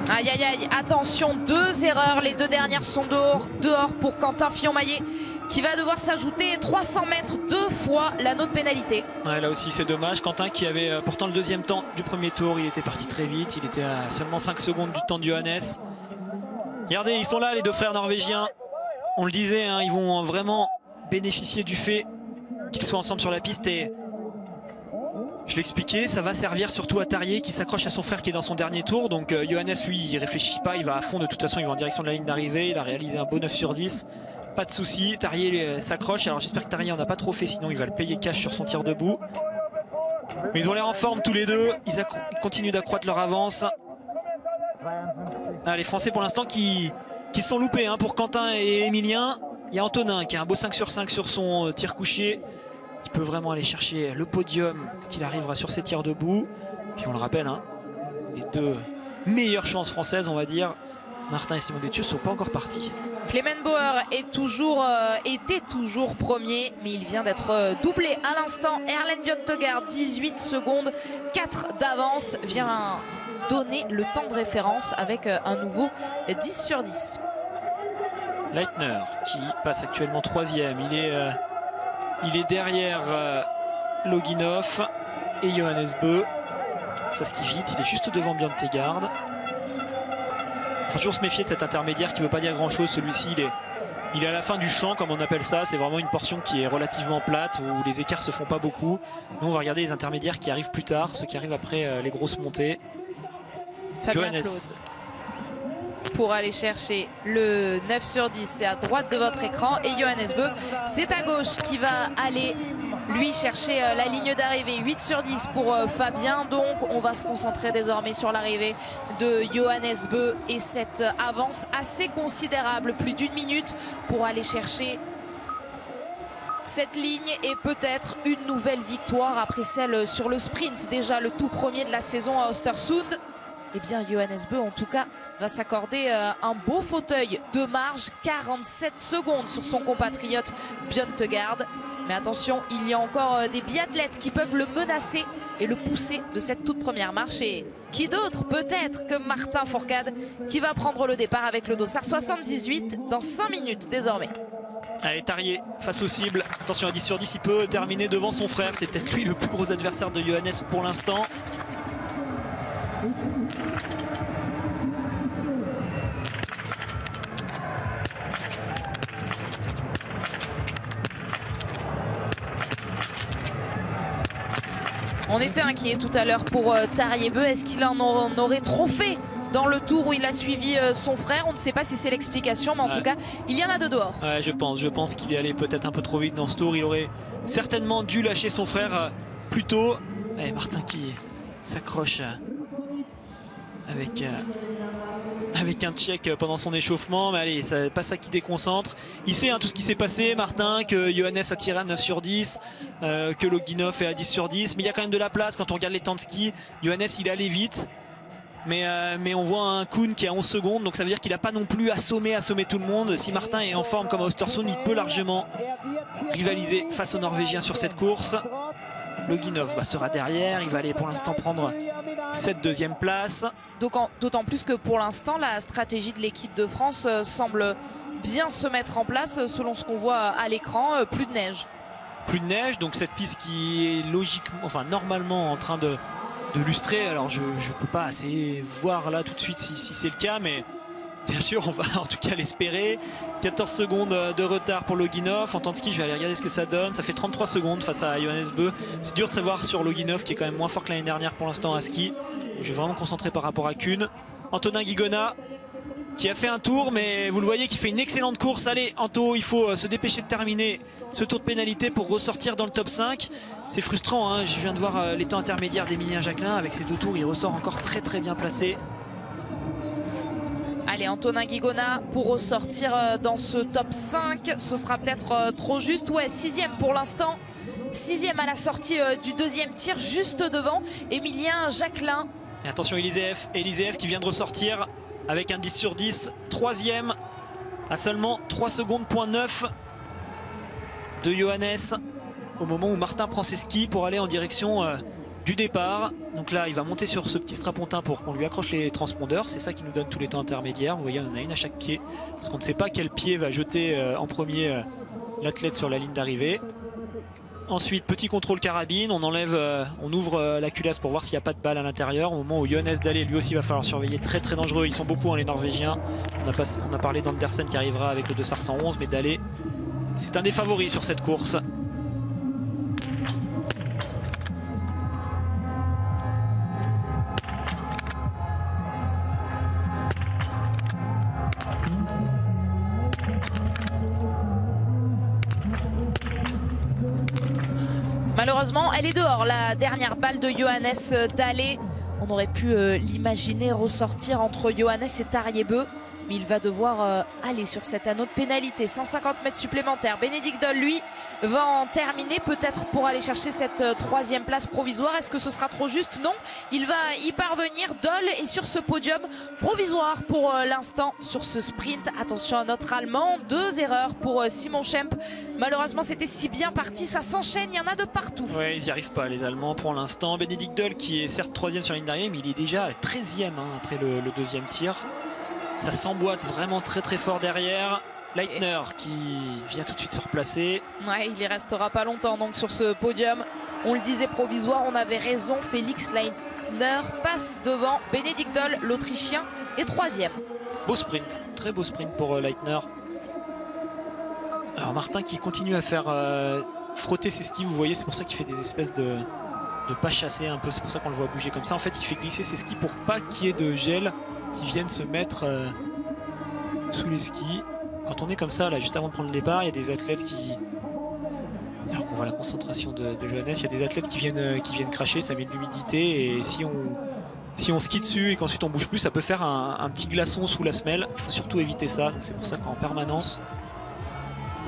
Aïe aïe aïe, attention, 2 erreurs, les 2 dernières sont dehors pour Quentin Fillon-Maillet qui va devoir s'ajouter 300 mètres 2 fois l'anneau de pénalité. Ouais, là aussi c'est dommage, Quentin qui avait pourtant le deuxième temps du premier tour, il était parti très vite, il était à seulement 5 secondes du temps de Johannes. Regardez, ils sont là les 2 frères norvégiens, on le disait, hein, ils vont vraiment bénéficier du fait qu'ils soient ensemble sur la piste et je l'expliquais, ça va servir surtout à Tarrier qui s'accroche à son frère qui est dans son dernier tour. Donc Johannes, lui, il réfléchit pas, il va à fond. De toute façon, il va en direction de la ligne d'arrivée. Il a réalisé un beau 9 sur 10. Pas de souci. Tarrier s'accroche. Alors j'espère que Tarrier en a pas trop fait, sinon il va le payer cash sur son tir debout. Mais ils ont l'air en forme tous les deux. Ils continuent d'accroître leur avance. Ah, les Français pour l'instant qui se sont loupés, hein, pour Quentin et Emilien. Il y a Antonin qui a un beau 5 sur 5 sur son tir couché. Il peut vraiment aller chercher le podium quand il arrivera sur ses tirs debout. Puis on le rappelle, hein, les 2 meilleures chances françaises, on va dire. Martin et Simon Détieux ne sont pas encore partis. Clément Bauer était toujours premier, mais il vient d'être doublé à l'instant. Erlen Bjørntegard, 18 secondes, 4 d'avance, vient donner le temps de référence avec un nouveau 10 sur 10. Leitner qui passe actuellement 3e. Il est derrière Loginov et Johannes Bö. Ça skie vite, il est juste devant Bjørntegard. Il faut toujours se méfier de cet intermédiaire qui ne veut pas dire grand chose. Celui-ci, il est à la fin du champ, comme on appelle ça. C'est vraiment une portion qui est relativement plate, où les écarts se font pas beaucoup. Nous, on va regarder les intermédiaires qui arrivent plus tard, ceux qui arrivent après les grosses montées. Fabien Claude pour aller chercher le 9 sur 10, c'est à droite de votre écran, et Johannes Bö c'est à gauche qui va aller lui chercher la ligne d'arrivée. 8 sur 10 pour Fabien, donc on va se concentrer désormais sur l'arrivée de Johannes Bö et cette avance assez considérable, plus d'1 minute pour aller chercher cette ligne et peut-être une nouvelle victoire après celle sur le sprint, déjà le tout premier de la saison à Östersund. Eh bien, Johannes Bö, en tout cas, va s'accorder un beau fauteuil de marge, 47 secondes sur son compatriote Bjørntegard. Mais attention, il y a encore des biathlètes qui peuvent le menacer et le pousser de cette toute première marche. Et qui d'autre, peut-être, que Martin Fourcade, qui va prendre le départ avec le dossard 78 dans 5 minutes désormais. Allez, Tarrier face aux cibles. Attention, à 10 sur 10, il peut terminer devant son frère. C'est peut-être lui le plus gros adversaire de Johannes pour l'instant. On était inquiet tout à l'heure pour Tarrier Bö. Est-ce qu'il en aurait trop fait dans le tour où il a suivi son frère? On ne sait pas si c'est l'explication, mais en tout cas, il y en a de dehors. Ouais, je pense qu'il est allé peut-être un peu trop vite dans ce tour. Il aurait certainement dû lâcher son frère plus tôt. Et Martin qui s'accroche avec un check pendant son échauffement, mais allez, c'est pas ça qui déconcentre. Il sait, hein, tout ce qui s'est passé, Martin, que Johannes a tiré à 9 sur 10, que Loginov est à 10 sur 10, mais il y a quand même de la place quand on regarde les temps de ski. Johannes, il est allé vite, mais on voit un Kuhn qui est à 11 secondes, donc ça veut dire qu'il n'a pas non plus assommé tout le monde. Si Martin est en forme comme à Östersund, il peut largement rivaliser face aux Norvégiens sur cette course. Loginov sera derrière, il va aller pour l'instant prendre cette 2e place. D'autant plus que pour l'instant, la stratégie de l'équipe de France semble bien se mettre en place selon ce qu'on voit à l'écran. Plus de neige. Plus de neige, donc cette piste qui est logiquement, enfin normalement en train de lustrer. Alors je ne peux pas assez voir là tout de suite si c'est le cas, mais bien sûr on va en tout cas l'espérer. 14 secondes de retard pour Loginov. En temps de ski, je vais aller regarder ce que ça donne. Ça fait 33 secondes face à Johannes Bö. C'est dur de savoir sur Loginov qui est quand même moins fort que l'année dernière pour l'instant à ski. Je vais vraiment me concentrer par rapport à Kuhn. Antonin Guigona qui a fait un tour, mais vous le voyez qui fait une excellente course. Allez Anto, il faut se dépêcher de terminer ce tour de pénalité pour ressortir dans le top 5. C'est frustrant, hein. Je viens de voir les temps intermédiaires d'Emilien Jacquelin. Avec ces 2 tours, il ressort encore très bien placé. Allez, Antonin Guigona pour ressortir dans ce top 5, ce sera peut-être trop juste. Ouais, 6e pour l'instant. 6e à la sortie du 2e tir, juste devant Emilien Jacquelin. Et attention Eliséev qui vient de ressortir avec un 10 sur 10. 3e à seulement 3 secondes, point 9 de Johannes. Au moment où Martin prend ses skis pour aller en direction du départ. Donc là il va monter sur ce petit strapontin pour qu'on lui accroche les transpondeurs. C'est ça qui nous donne tous les temps intermédiaires. Vous voyez, on en a une à chaque pied parce qu'on ne sait pas quel pied va jeter en premier l'athlète sur la ligne d'arrivée. Ensuite petit contrôle carabine, on enlève, on ouvre la culasse pour voir s'il n'y a pas de balle à l'intérieur. Au moment où Johannes Dalle lui aussi va falloir surveiller, très dangereux. Ils sont beaucoup, hein, les Norvégiens. On a parlé d'Andersen qui arrivera avec le Dossard 111, mais Dalle c'est un des favoris sur cette course. Malheureusement, elle est dehors, la dernière balle de Johannes Dalle. On aurait pu l'imaginer ressortir entre Johannes et Tariebeu. Mais il va devoir aller sur cet anneau de pénalité. 150 mètres supplémentaires. Bénédicte Doll, lui, va en terminer peut-être pour aller chercher cette 3e place provisoire. Est-ce que ce sera trop juste? Non, il va y parvenir. Doll est sur ce podium provisoire pour l'instant sur ce sprint. Attention à notre Allemand. 2 erreurs pour Simon Schempp. Malheureusement, c'était si bien parti. Ça s'enchaîne, il y en a de partout. Ouais, ils n'y arrivent pas les Allemands pour l'instant. Bénédicte Doll qui est certes 3e sur la ligne d'arrivée, mais il est déjà 13e après le 2e tir. Ça s'emboîte vraiment très fort derrière. Leitner qui vient tout de suite se replacer. Ouais, il y restera pas longtemps donc sur ce podium. On le disait provisoire, on avait raison. Félix Leitner passe devant. Bénédicte Doll, l'Autrichien, est 3e. Beau sprint, très beau sprint pour Leitner. Alors Martin qui continue à faire frotter ses skis. Vous voyez, c'est pour ça qu'il fait des espèces de pas chasser un peu. C'est pour ça qu'on le voit bouger comme ça. En fait, il fait glisser ses skis pour pas qu'il y ait de gel qui viennent se mettre sous les skis. Quand on est comme ça, là, juste avant de prendre le départ, il y a des athlètes qui... Alors qu'on voit la concentration de Johannes, il y a des athlètes qui viennent cracher, ça met de l'humidité. Et si on skie dessus et qu'ensuite on bouge plus, ça peut faire un petit glaçon sous la semelle. Il faut surtout éviter ça. C'est pour ça qu'en permanence,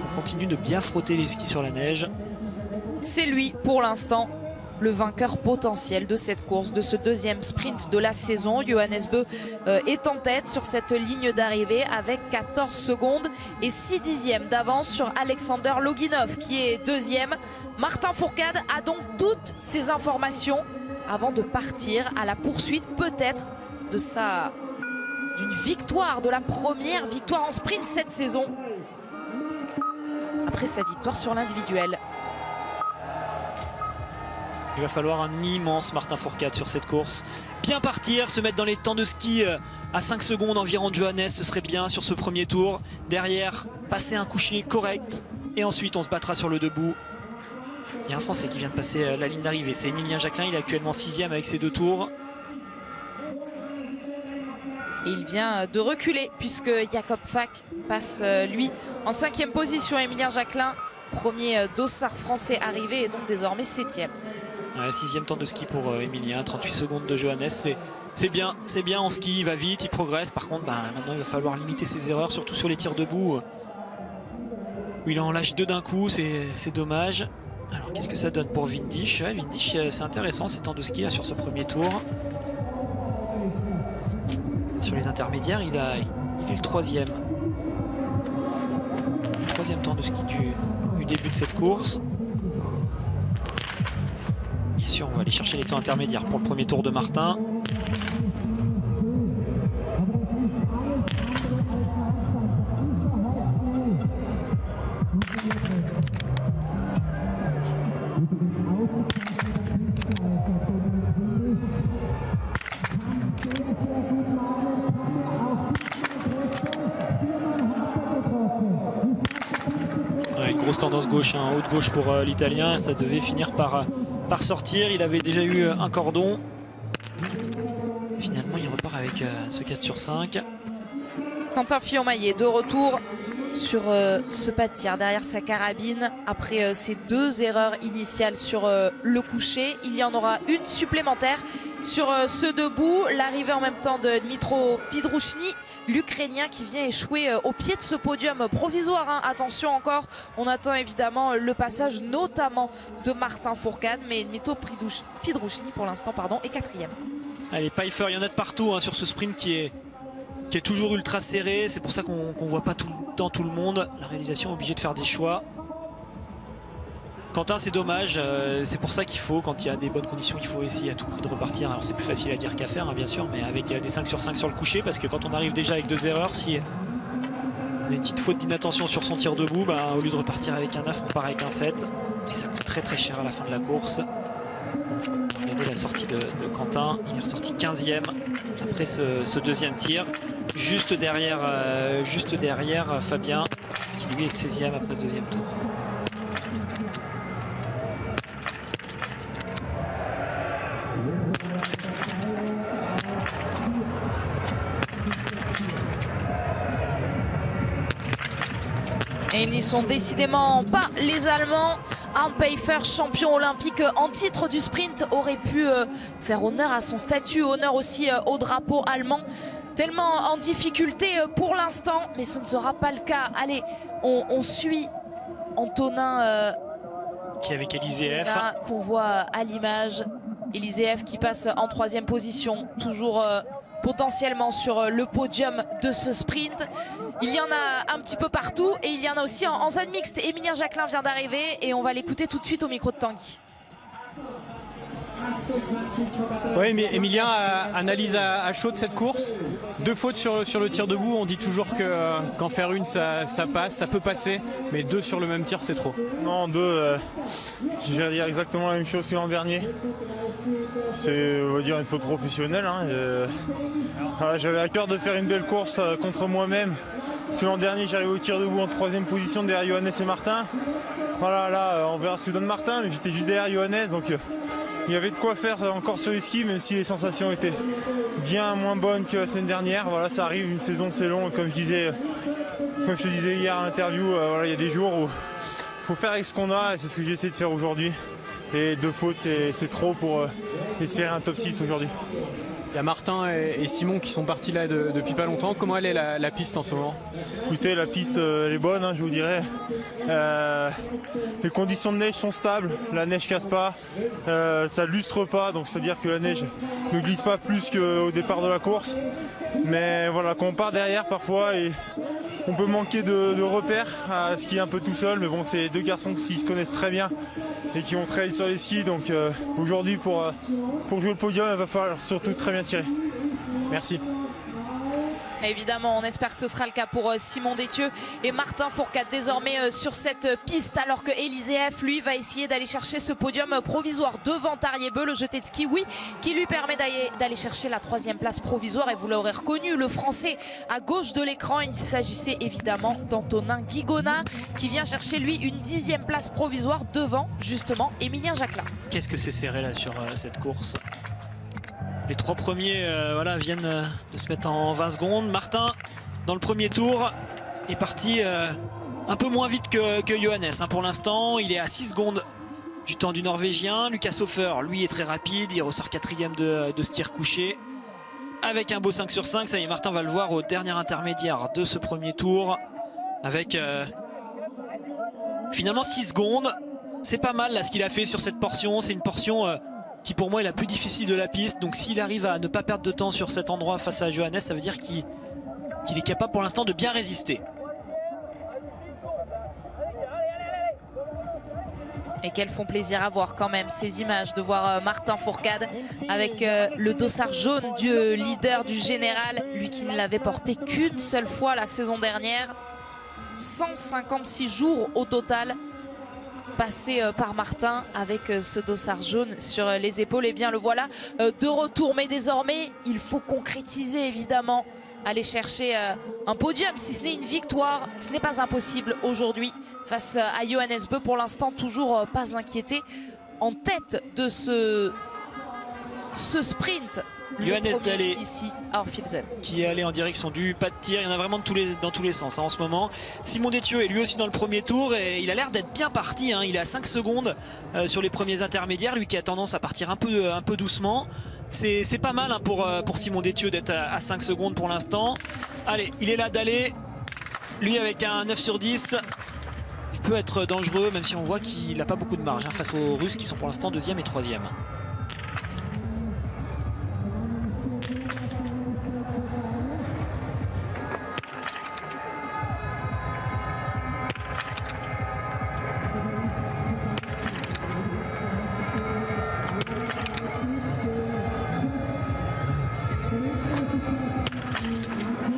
on continue de bien frotter les skis sur la neige. C'est lui, pour l'instant, le vainqueur potentiel de cette course, de ce 2e sprint de la saison. Johannes Beu est en tête sur cette ligne d'arrivée avec 14 secondes et 6 dixièmes d'avance sur Alexander Loginov qui est 2e. Martin Fourcade a donc toutes ces informations avant de partir à la poursuite peut-être d'une victoire, de la première victoire en sprint cette saison après sa victoire sur l'individuel. Il va falloir un immense Martin Fourcade sur cette course. Bien partir, se mettre dans les temps de ski à 5 secondes environ de Johannes, ce serait bien sur ce premier tour. Derrière, passer un coucher correct. Et ensuite, on se battra sur le debout. Il y a un Français qui vient de passer la ligne d'arrivée. C'est Emilien Jacquelin, il est actuellement 6e avec ses 2 tours. Et il vient de reculer puisque Jakob Fack passe lui en 5e position. Emilien Jacquelin, premier dossard français arrivé et donc désormais 7e. Ouais, 6e temps de ski pour Emilien, 38 secondes de Johannes, c'est bien en ski, il va vite, il progresse. Par contre, maintenant il va falloir limiter ses erreurs, surtout sur les tirs debout où il en lâche 2 d'un coup, c'est dommage. Alors qu'est-ce que ça donne pour Windisch? Ouais, Windisch, c'est intéressant ces temps de ski là sur ce premier tour. Sur les intermédiaires, il est le 3e. 3e temps de ski du début de cette course. Bien sûr, on va aller chercher les temps intermédiaires pour le premier tour de Martin. Ouais, une grosse tendance gauche, hein, haute gauche pour l'Italien. Ça devait finir par sortir. Il avait déjà eu un cordon. Finalement, il repart avec ce 4 sur 5. Quentin Fillon-Maillet de retour sur ce pas de tir derrière sa carabine après ses 2 erreurs initiales sur le coucher. Il y en aura une supplémentaire sur ce debout. L'arrivée en même temps de Dmitro Pidrouchny, l'Ukrainien qui vient échouer au pied de ce podium provisoire. Hein. Attention encore, on attend évidemment le passage notamment de Martin Fourcade, mais Dmitro Pidrouchny pour l'instant est 4e. Allez, Pfeiffer, il y en a de partout hein, sur ce sprint qui est toujours ultra serré. C'est pour ça qu'on ne voit pas tout le temps tout le monde. La réalisation est obligée de faire des choix. Quentin, c'est dommage. C'est pour ça qu'il faut, quand il y a des bonnes conditions, il faut essayer à tout prix de repartir. Alors c'est plus facile à dire qu'à faire, hein, bien sûr, mais avec des 5 sur 5 sur le coucher, parce que quand on arrive déjà avec 2 erreurs, si on a une petite faute d'inattention sur son tir debout, au lieu de repartir avec un 9, on repart avec un 7. Et ça coûte très très cher à la fin de la course. Regardez la sortie de Quentin, il est ressorti 15e après ce deuxième tir, juste derrière Fabien qui lui est 16e après ce deuxième tour. Et ils n'y sont décidément pas, les Allemands. Arnd Pfeiffer, champion olympique en titre du sprint, aurait pu faire honneur à son statut, honneur aussi au drapeau allemand. Tellement en difficulté pour l'instant, mais ce ne sera pas le cas. Allez, on suit Antonin qui est avec Eliseev, qu'on voit à l'image. Eliseev qui passe en 3e position, toujours potentiellement sur le podium de ce sprint. Il y en a un petit peu partout et il y en a aussi en zone mixte. Émilien Jacquelin vient d'arriver et on va l'écouter tout de suite au micro de Tanguy. Oui, mais Émilien analyse à chaud de cette course. 2 fautes sur le tir debout. On dit toujours qu'en faire une, ça passe, ça peut passer. Mais 2 sur le même tir, c'est trop. Non, 2, je vais dire exactement la même chose que l'an dernier. C'est, on va dire, une faute professionnelle. Hein. J'avais à cœur de faire une belle course contre moi-même. Parce que l'an dernier, j'arrivais au tir debout en 3e position derrière Johannes et Martin. Voilà, là, on verra ce que donne Martin, mais j'étais juste derrière Johannes. Donc, il y avait de quoi faire encore sur les skis, même si les sensations étaient bien moins bonnes que la semaine dernière. Voilà, ça arrive, une saison c'est long. Comme je te disais hier à l'interview, voilà, il y a des jours où il faut faire avec ce qu'on a et c'est ce que j'ai essayé de faire aujourd'hui. Et 2 fautes, c'est trop pour espérer un top 6 aujourd'hui. Il y a Martin et Simon qui sont partis là depuis pas longtemps. Comment elle est la piste en ce moment? Écoutez, la piste elle est bonne, hein, je vous dirais. Les conditions de neige sont stables, la neige casse pas, ça lustre pas, donc c'est-à-dire que la neige ne glisse pas plus qu'au départ de la course. Mais voilà, quand on part derrière parfois, on peut manquer de repères à skier un peu tout seul. Mais bon, c'est 2 garçons qui se connaissent très bien et qui ont travaillé sur les skis. Donc aujourd'hui, pour jouer le podium, il va falloir surtout très bien tirer. Merci. Évidemment, on espère que ce sera le cas pour Simon Détieux et Martin Fourcade désormais sur cette piste, alors que Eliseev, lui, va essayer d'aller chercher ce podium provisoire devant Tariebeu, le jeté de ski, oui, qui lui permet d'aller chercher la 3e place provisoire. Et vous l'aurez reconnu, le Français à gauche de l'écran, il s'agissait évidemment d'Antonin Guigona, qui vient chercher, lui, une 10e place provisoire devant, justement, Émilien Jacquelin. Qu'est-ce que c'est serré là sur cette course? Les 3 premiers viennent de se mettre en 20 secondes. Martin, dans le premier tour, est parti un peu moins vite que Johannes. Hein, pour l'instant, il est à 6 secondes du temps du Norvégien. Lucas Hofer, lui, est très rapide. Il ressort 4e de ce tir couché. Avec un beau 5 sur 5. Ça y est, Martin va le voir au dernier intermédiaire de ce premier tour. Avec finalement 6 secondes. C'est pas mal là ce qu'il a fait sur cette portion. C'est une portion... qui pour moi est la plus difficile de la piste. Donc s'il arrive à ne pas perdre de temps sur cet endroit face à Johannes, ça veut dire qu'il est capable pour l'instant de bien résister. Et qu'elles font plaisir à voir quand même, ces images, de voir Martin Fourcade avec le dossard jaune du leader du général, lui qui ne l'avait porté qu'une seule fois la saison dernière. 156 jours au total passé par Martin avec ce dossard jaune sur les épaules. Et bien le voilà de retour, mais désormais il faut concrétiser évidemment, aller chercher un podium, si ce n'est une victoire. Ce n'est pas impossible aujourd'hui face à Johannes Beu, pour l'instant toujours pas inquiété, en tête de ce sprint Johannes Dalé ici à Orphilsen, qui est allé en direction du pas de tir. Il y en a vraiment dans tous les sens hein, en ce moment. Simon Détieux est lui aussi dans le premier tour et il a l'air d'être bien parti hein. Il est à 5 secondes sur les premiers intermédiaires, lui qui a tendance à partir un peu doucement. C'est pas mal hein, pour Simon Détieux d'être à 5 secondes pour l'instant. Allez, il est là Dalé, lui avec un 9 sur 10. Il peut être dangereux même si on voit qu'il n'a pas beaucoup de marge hein, face aux Russes qui sont pour l'instant 2e et 3e.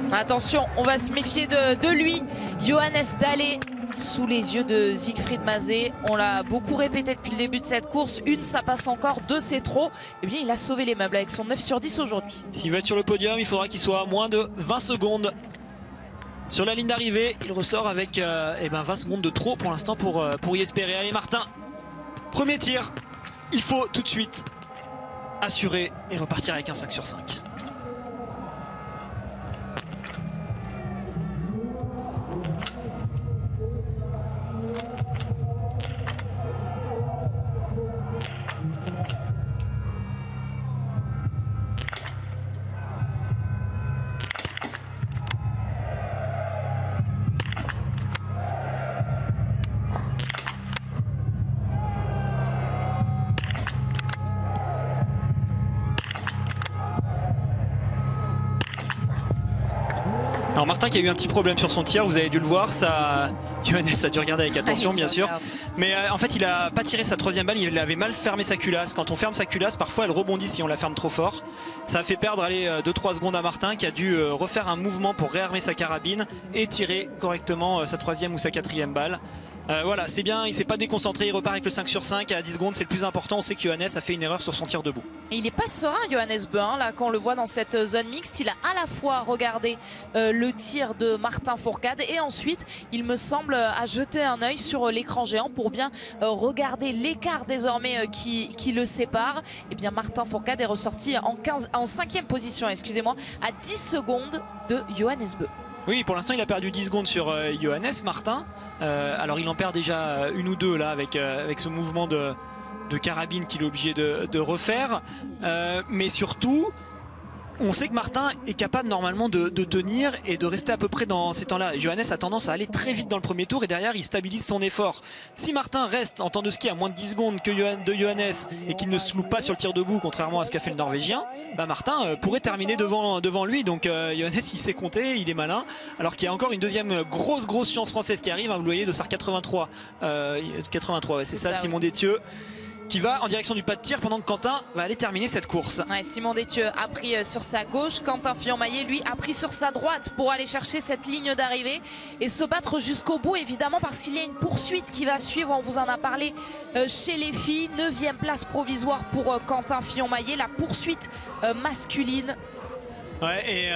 Attention, on va se méfier de lui. Johannes Dalé sous les yeux de Siegfried Mazé. On l'a beaucoup répété depuis le début de cette course. 1, ça passe encore. 2, c'est trop. Eh bien, il a sauvé les meubles avec son 9 sur 10 aujourd'hui. S'il veut être sur le podium, il faudra qu'il soit à moins de 20 secondes. Sur la ligne d'arrivée, il ressort avec 20 secondes de trop pour l'instant pour y espérer. Allez Martin, premier tir. Il faut tout de suite assurer et repartir avec un 5 sur 5. Alors Martin qui a eu un petit problème sur son tir, vous avez dû le voir, ça... Johannes a dû regarder avec attention bien sûr. Mais en fait il a pas tiré sa 3e balle, il avait mal fermé sa culasse. Quand on ferme sa culasse, parfois elle rebondit si on la ferme trop fort. Ça a fait perdre 2-3 secondes à Martin qui a dû refaire un mouvement pour réarmer sa carabine et tirer correctement sa 3e ou sa 4e balle. Voilà, c'est bien, il s'est pas déconcentré, il repart avec le 5 sur 5 à 10 secondes, c'est le plus important. On sait que Johannes a fait une erreur sur son tir debout. Et il n'est pas serein, Johannes Bein, là, quand on le voit dans cette zone mixte. Il a à la fois regardé le tir de Martin Fourcade et ensuite, il me semble, a jeté un œil sur l'écran géant pour bien regarder l'écart désormais qui le sépare. Et bien, Martin Fourcade est ressorti en 5e position, excusez-moi, à 10 secondes de Johannes Bein. Oui, pour l'instant il a perdu 10 secondes sur Johannes Martin. Alors il en perd déjà 1 ou 2 là avec ce mouvement de carabine qu'il est obligé de refaire. Mais surtout, on sait que Martin est capable normalement de tenir et de rester à peu près dans ces temps-là. Johannes a tendance à aller très vite dans le premier tour et derrière il stabilise son effort. Si Martin reste en temps de ski à moins de 10 secondes de Johannes et qu'il ne se loupe pas sur le tir debout contrairement à ce qu'a fait le Norvégien, bah Martin pourrait terminer devant lui. Donc Johannes il sait compter, il est malin. Alors qu'il y a encore une deuxième grosse chance française qui arrive, hein, vous le voyez, dossard 83. 83 ouais, c'est ça, Simon Détieux qui va en direction du pas de tir pendant que Quentin va aller terminer cette course. Ouais, Simon Détieux a pris sur sa gauche, Quentin Fillon-Maillet lui a pris sur sa droite pour aller chercher cette ligne d'arrivée et se battre jusqu'au bout évidemment parce qu'il y a une poursuite qui va suivre, on vous en a parlé chez les filles. 9e place provisoire pour Quentin Fillon-Maillet, la poursuite masculine. Ouais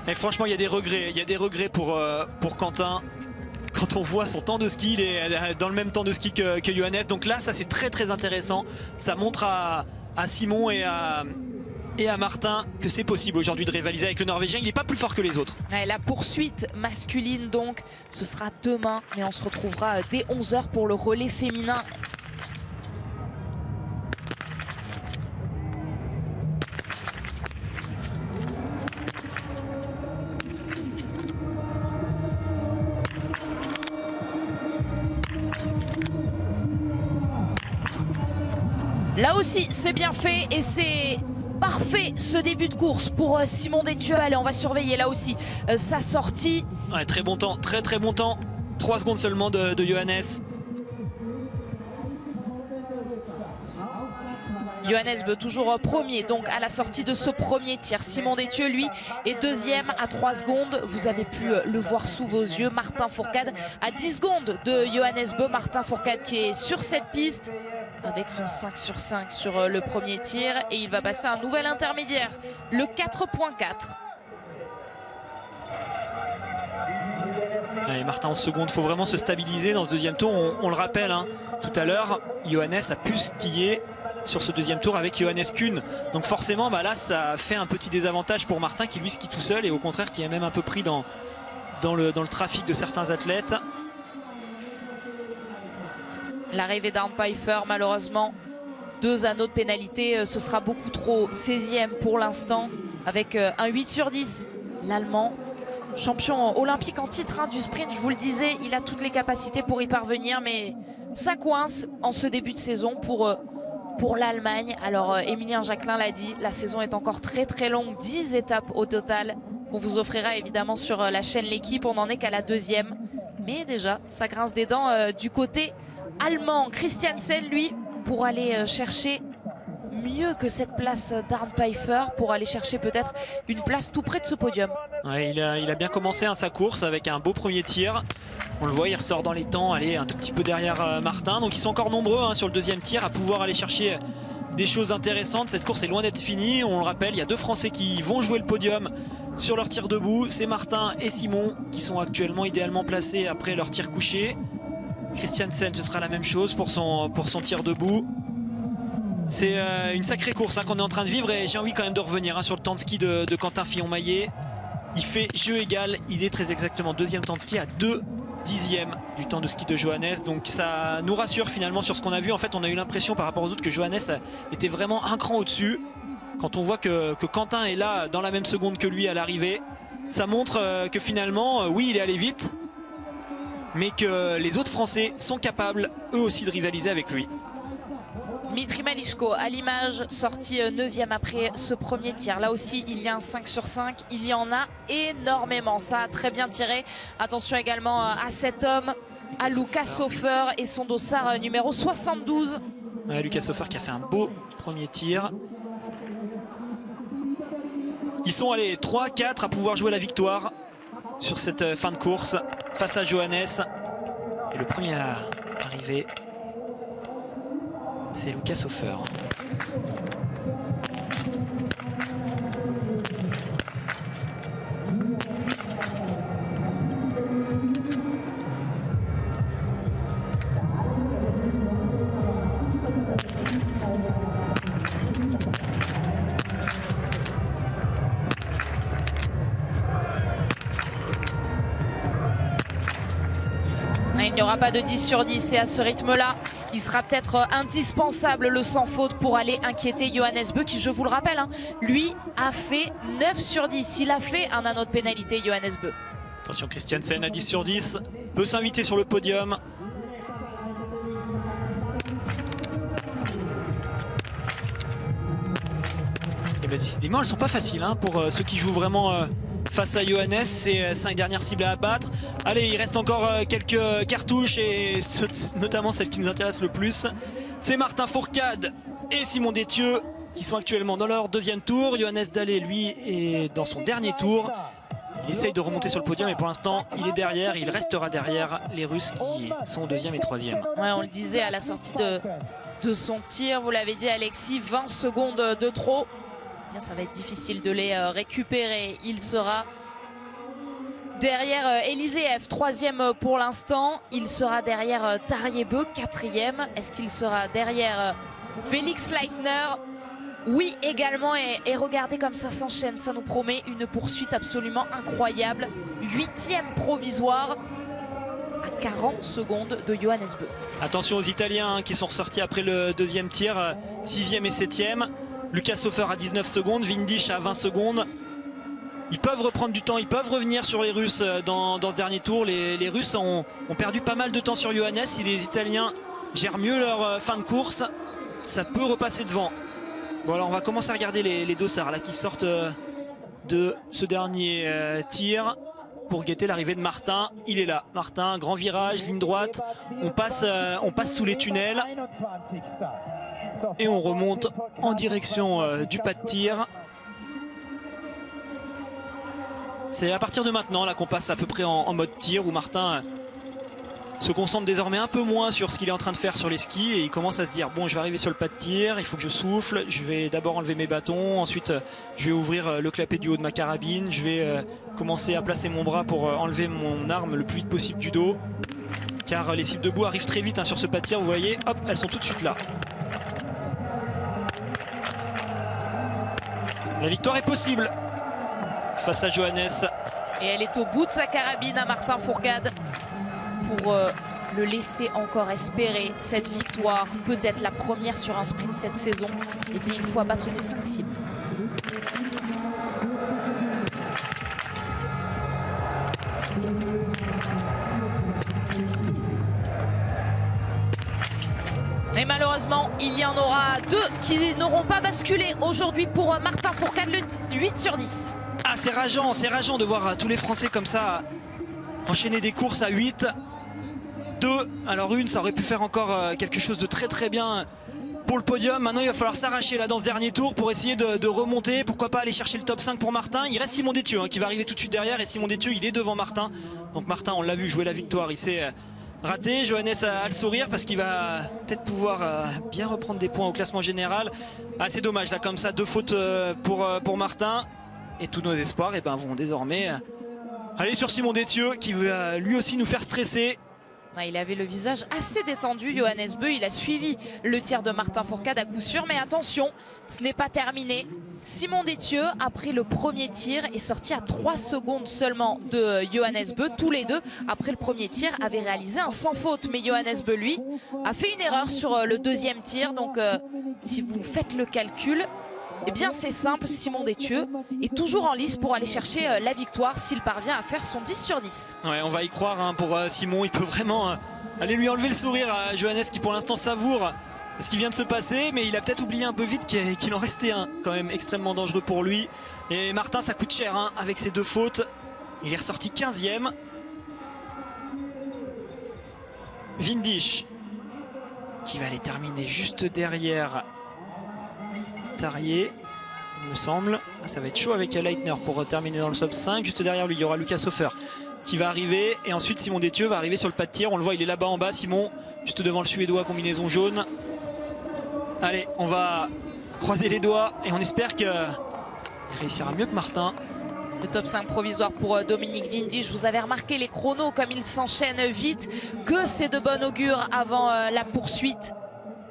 et franchement il y a des regrets pour Quentin. Quand on voit son temps de ski, il est dans le même temps de ski que Johannes. Donc là, ça c'est très intéressant. Ça montre à Simon et à Martin que c'est possible aujourd'hui de rivaliser avec le Norvégien. Il n'est pas plus fort que les autres. Ouais, la poursuite masculine donc, ce sera demain. Mais on se retrouvera dès 11 h pour le relais féminin. Là aussi, c'est bien fait et c'est parfait ce début de course pour Simon Détieux. Allez, on va surveiller là aussi sa sortie. Ouais, très bon temps, très bon temps. 3 secondes seulement de Johannes. Johannes Bein toujours premier donc à la sortie de ce premier tir. Simon Détieux lui est 2e à 3 secondes. Vous avez pu le voir sous vos yeux. Martin Fourcade à 10 secondes de Johannes Bein. Martin Fourcade qui est sur cette piste avec son 5 sur 5 sur le premier tir et il va passer un nouvel intermédiaire, le 4.4. Allez, Martin en seconde, il faut vraiment se stabiliser dans ce deuxième tour. On le rappelle, hein, tout à l'heure, Johannes a pu skier sur ce deuxième tour avec Johannes Kuhn. Donc forcément là ça fait un petit désavantage pour Martin qui lui skie tout seul et au contraire qui est même un peu pris dans le trafic de certains athlètes. L'arrivée d'Arne Pfeiffer, malheureusement, 2 anneaux de pénalité, ce sera beaucoup trop. 16e pour l'instant, avec un 8 sur 10. L'Allemand, champion olympique en titre du sprint, je vous le disais, il a toutes les capacités pour y parvenir, mais ça coince en ce début de saison pour l'Allemagne. Alors Émilien Jacquelin l'a dit, la saison est encore très très longue, 10 étapes au total, qu'on vous offrira évidemment sur la chaîne L'Équipe. On n'en est qu'à la 2e. Mais déjà, ça grince des dents du côté allemand. Christiansen, lui, pour aller chercher mieux que cette place d'Arne Pfeiffer, pour aller chercher peut-être une place tout près de ce podium. Ouais, il a bien commencé sa course avec un beau premier tir. On le voit, il ressort dans les temps, allez, un tout petit peu derrière Martin. Donc ils sont encore nombreux sur le deuxième tir à pouvoir aller chercher des choses intéressantes. Cette course est loin d'être finie. On le rappelle, il y a 2 Français qui vont jouer le podium sur leur tir debout. C'est Martin et Simon qui sont actuellement idéalement placés après leur tir couché. Christiansen, ce sera la même chose pour son tir debout. C'est une sacrée course qu'on est en train de vivre et j'ai envie quand même de revenir sur le temps de ski de Quentin Fillon-Maillet. Il fait jeu égal, il est très exactement 2e temps de ski à 2/10 du temps de ski de Johannes. Donc ça nous rassure finalement sur ce qu'on a vu. En fait, on a eu l'impression par rapport aux autres que Johannes était vraiment un cran au-dessus. Quand on voit que Quentin est là dans la même seconde que lui à l'arrivée, ça montre que finalement, oui, il est allé vite, mais que les autres Français sont capables eux aussi de rivaliser avec lui. Dmitri Malichko à l'image, sorti 9e après ce premier tir. Là aussi, il y a un 5 sur 5. Il y en a énormément. Ça a très bien tiré. Attention également à cet homme, à Lucas Hofer et son dossard numéro 72. Ouais, Lucas Hofer qui a fait un beau premier tir. Ils sont allés 3-4 à pouvoir jouer la victoire sur cette fin de course face à Johannes. Et le premier à arriver, c'est Lucas Hofer. Il n'y aura pas de 10 sur 10 et à ce rythme-là, il sera peut-être indispensable le sans faute pour aller inquiéter Johannes Beu qui, je vous le rappelle, lui a fait 9 sur 10. Il a fait un anneau de pénalité, Johannes Beu. Attention, Christiansen à 10 sur 10, peut s'inviter sur le podium. Et bien décidément, elles ne sont pas faciles pour ceux qui jouent vraiment face à Johannes. C'est 5 dernières cibles à abattre. Allez, il reste encore quelques cartouches et notamment celle qui nous intéresse le plus. C'est Martin Fourcade et Simon Détieux qui sont actuellement dans leur 2e tour. Johannes Dallet, lui, est dans son dernier tour. Il essaye de remonter sur le podium et pour l'instant, il est derrière. Il restera derrière les Russes qui sont 2e et 3e. Ouais, on le disait à la sortie de son tir. Vous l'avez dit, Alexis, 20 secondes de trop. Bien, ça va être difficile de les récupérer. Il sera derrière Eliseev, 3e pour l'instant. Il sera derrière Tarier-Beu, 4e. Est-ce qu'il sera derrière Félix Leitner? Oui, également. Et regardez comme ça s'enchaîne. Ça nous promet une poursuite absolument incroyable. 8e provisoire à 40 secondes de Johannes Beu. Attention aux Italiens qui sont ressortis après le 2e tir, 6e et 7e. Lucas Hofer à 19 secondes, Windisch à 20 secondes. Ils peuvent reprendre du temps, ils peuvent revenir sur les Russes dans ce dernier tour. Les Russes ont perdu pas mal de temps sur Johannes. Si les Italiens gèrent mieux leur fin de course, ça peut repasser devant. Bon, alors on va commencer à regarder les dossards là, qui sortent de ce dernier tir pour guetter l'arrivée de Martin. Il est là, Martin, grand virage, ligne droite. On passe sous les tunnels. Et on remonte en direction du pas de tir. C'est à partir de maintenant là qu'on passe à peu près en mode tir où Martin se concentre désormais un peu moins sur ce qu'il est en train de faire sur les skis et il commence à se dire bon, je vais arriver sur le pas de tir, il faut que je souffle, je vais d'abord enlever mes bâtons, ensuite je vais ouvrir le clapet du haut de ma carabine, je vais commencer à placer mon bras pour enlever mon arme le plus vite possible du dos, car les cibles debout arrivent très vite sur ce pas de tir. Vous voyez, hop, elles sont tout de suite là. La victoire est possible face à Johannes. Et elle est au bout de sa carabine à Martin Fourcade pour le laisser encore espérer cette victoire, peut-être la première sur un sprint cette saison. Eh bien, il faut abattre ses 5 cibles. Et malheureusement, il y en aura 2 qui n'auront pas basculé aujourd'hui pour Martin Fourcade, le 8 sur 10. Ah, c'est rageant de voir tous les Français comme ça enchaîner des courses à 8. 2, alors une, ça aurait pu faire encore quelque chose de très bien pour le podium. Maintenant, il va falloir s'arracher là dans ce dernier tour pour essayer de remonter. Pourquoi pas aller chercher le top 5 pour Martin. Il reste Simon Détieux qui va arriver tout de suite derrière. Et Simon Détieux, il est devant Martin. Donc Martin, on l'a vu jouer la victoire. Il s'est raté. Johannes a le sourire parce qu'il va peut-être pouvoir bien reprendre des points au classement général. Ah, c'est dommage, là, comme ça, 2 fautes pour Martin. Et tous nos espoirs vont désormais aller sur Simon Détieux qui va lui aussi nous faire stresser. Il avait le visage assez détendu, Johannes Beu. Il a suivi le tir de Martin Fourcade à coup sûr. Mais attention, ce n'est pas terminé. Simon Détieux, après le premier tir, est sorti à 3 secondes seulement de Johannes Beu. Tous les deux, après le premier tir, avaient réalisé un sans faute. Mais Johannes Beu, lui, a fait une erreur sur le deuxième tir. Donc, si vous faites le calcul, eh bien c'est simple, Simon Détieux est toujours en lice pour aller chercher la victoire s'il parvient à faire son 10 sur 10. Ouais, on va y croire pour Simon, il peut vraiment aller lui enlever le sourire à Johannes qui pour l'instant savoure ce qui vient de se passer, mais il a peut-être oublié un peu vite qu'il en restait un quand même extrêmement dangereux pour lui. Et Martin, ça coûte cher avec ses 2 fautes. Il est ressorti 15e. Windisch qui va aller terminer juste derrière Tarier, il me semble. Ça va être chaud avec Leitner pour terminer dans le top 5. Juste derrière lui, il y aura Lucas Hofer qui va arriver. Et ensuite, Simon Détieux va arriver sur le pas de tir. On le voit, il est là-bas en bas, Simon, juste devant le Suédois, combinaison jaune. Allez, on va croiser les doigts et on espère qu'il réussira mieux que Martin. Le top 5 provisoire pour Dominique Windisch. Vous avez remarqué les chronos comme ils s'enchaînent vite, que c'est de bon augure avant la poursuite.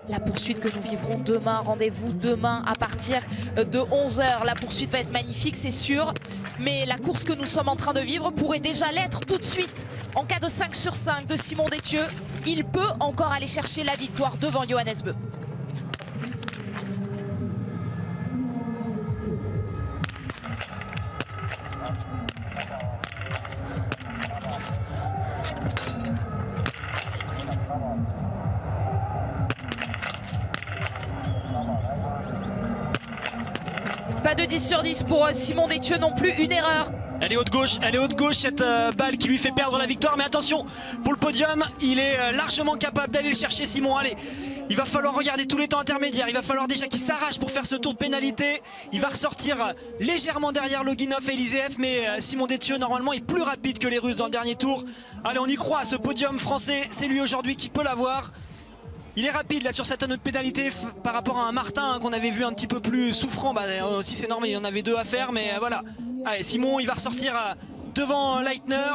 La poursuite que nous vivrons demain, rendez-vous demain à partir de 11 h. La poursuite va être magnifique, c'est sûr. Mais la course que nous sommes en train de vivre pourrait déjà l'être tout de suite. En cas de 5 sur 5 de Simon Détieux, il peut encore aller chercher la victoire devant Johannes Beu. Pas de 10 sur 10 pour Simon Détieux non plus, une erreur. Elle est haute gauche cette balle qui lui fait perdre la victoire. Mais attention, pour le podium, il est largement capable d'aller le chercher, Simon. Allez, il va falloir regarder tous les temps intermédiaires. Il va falloir déjà qu'il s'arrache pour faire ce tour de pénalité. Il va ressortir légèrement derrière Loginov et Eliseev. Mais Simon Détieux, normalement, est plus rapide que les Russes dans le dernier tour. Allez, on y croit, ce podium français, c'est lui aujourd'hui qui peut l'avoir. Il est rapide là sur cette anneau de pénalité par rapport à un Martin qu'on avait vu un petit peu plus souffrant. Aussi c'est normal, il y en avait 2 à faire, mais voilà. Allez, Simon, il va ressortir devant Leitner.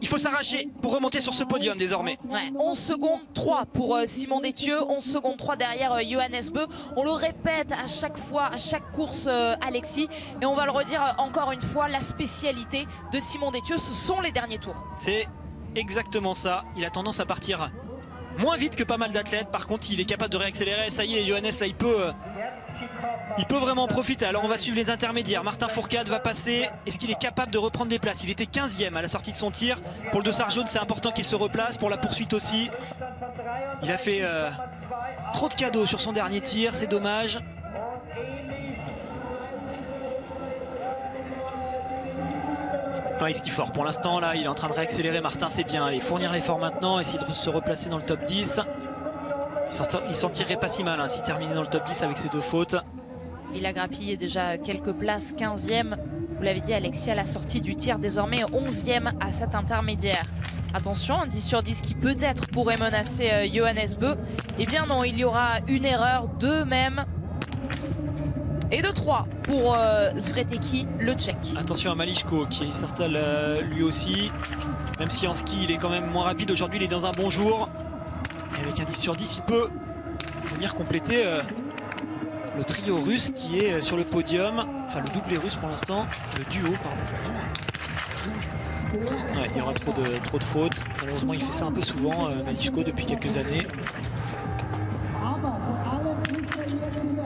Il faut s'arracher pour remonter sur ce podium désormais. Ouais, 11 secondes 3 pour Simon Détieux, 11 secondes 3 derrière Johannes Beu. On le répète à chaque fois, à chaque course, Alexis. Et on va le redire encore une fois, la spécialité de Simon Détieux, ce sont les derniers tours. C'est exactement ça. Il a tendance à partir moins vite que pas mal d'athlètes. Par contre, il est capable de réaccélérer. Ça y est, Johannes, là, il peut vraiment profiter. Alors, on va suivre les intermédiaires. Martin Fourcade va passer. Est-ce qu'il est capable de reprendre des places? Il était 15e à la sortie de son tir. Pour le dossard jaune, c'est important qu'il se replace. Pour la poursuite aussi. Il a fait trop de cadeaux sur son dernier tir. C'est dommage. Il fort pour l'instant là, il est en train de réaccélérer. Martin, c'est bien, allez, fournir l'effort maintenant, essayer de se replacer dans le top 10. Il s'en tirerait pas si mal s'il terminait dans le top 10 avec ses 2 fautes. Il a grappillé déjà quelques places, 15e, vous l'avez dit Alexis, à la sortie du tir, désormais 11e à cet intermédiaire. Attention, un 10 sur 10 qui peut-être pourrait menacer Johannes Beu. Eh bien non, il y aura une erreur, 2 même. Et de 3 pour Zvreteki, le Tchèque. Attention à Malichko qui s'installe lui aussi. Même si en ski il est quand même moins rapide aujourd'hui, il est dans un bon jour. Et avec un 10 sur 10, il peut venir compléter le trio russe qui est sur le podium, enfin le doublé russe pour l'instant, le duo pardon. Ouais, il y aura trop de fautes. Malheureusement, il fait ça un peu souvent, Malichko, depuis quelques années.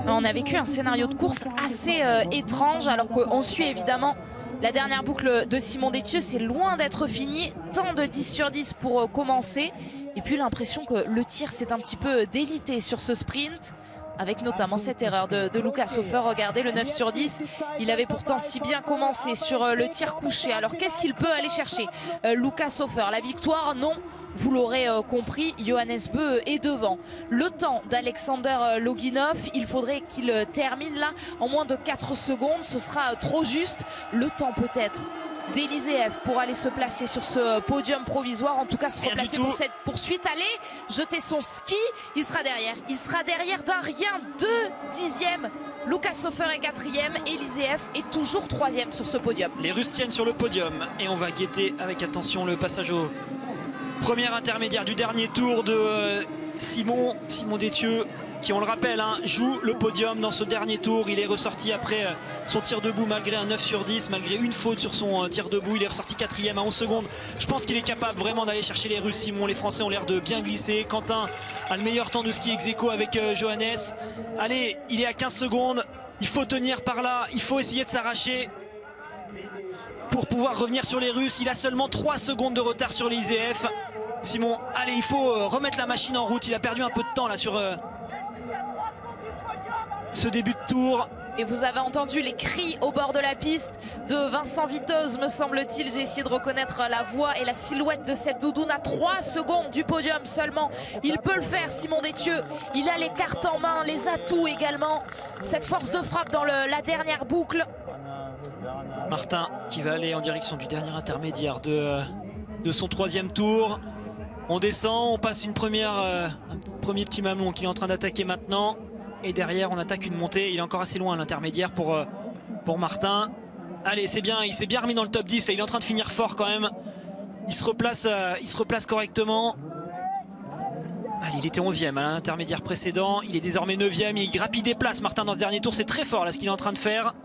On a vécu un scénario de course assez étrange, alors qu'on suit évidemment la dernière boucle de Simon Détieux. C'est loin d'être fini. Temps de 10 sur 10 pour commencer. Et puis l'impression que le tir s'est un petit peu délité sur ce sprint, avec notamment cette erreur de Lucas Hofer. Regardez le 9 sur 10, il avait pourtant si bien commencé sur le tir couché. Alors qu'est-ce qu'il peut aller chercher, Lucas Hofer? La victoire? Non, vous l'aurez compris, Johannes Beu est devant. Le temps d'Alexander Loginov, il faudrait qu'il termine là en moins de 4 secondes, ce sera trop juste. Le temps peut-être d'Eliseev pour aller se placer sur ce podium provisoire, en tout cas se replacer pour cette poursuite. Allez, jeter son ski, il sera derrière d'un rien, 2 dixièmes. Lucas Hofer est 4e, Eliseev est toujours 3e sur ce podium. Les Russes tiennent sur le podium et on va guetter avec attention le passage au premier intermédiaire du dernier tour de Simon Détieux, qui, on le rappelle, joue le podium dans ce dernier tour. Il est ressorti après son tir debout malgré un 9 sur 10, malgré une faute sur son tir debout. Il est ressorti 4e à 11 secondes. Je pense qu'il est capable vraiment d'aller chercher les Russes, Simon. Les Français ont l'air de bien glisser. Quentin a le meilleur temps de ski ex-aequo avec Johannes. Allez, il est à 15 secondes. Il faut tenir par là. Il faut essayer de s'arracher pour pouvoir revenir sur les Russes. Il a seulement 3 secondes de retard sur les IZF. Simon, allez, il faut remettre la machine en route. Il a perdu un peu de temps là sur ce début de tour. Et vous avez entendu les cris au bord de la piste de Vincent Vitoz, me semble-t-il. J'ai essayé de reconnaître la voix et la silhouette de cette doudoune à 3 secondes du podium seulement. Il peut le faire, Simon Détieux. Il a les cartes en main, les atouts également. Cette force de frappe dans la dernière boucle. Martin qui va aller en direction du dernier intermédiaire de son 3e tour. On descend, on passe un premier petit mamelon qu'il est en train d'attaquer maintenant. Et derrière, on attaque une montée. Il est encore assez loin à l'intermédiaire pour Martin. Allez, c'est bien, il s'est bien remis dans le top 10. Là, il est en train de finir fort quand même. Il se replace correctement. Allez, il était 11e à l'intermédiaire précédent. Il est désormais 9e. Il grappille des places, Martin, dans ce dernier tour. C'est très fort là ce qu'il est en train de faire.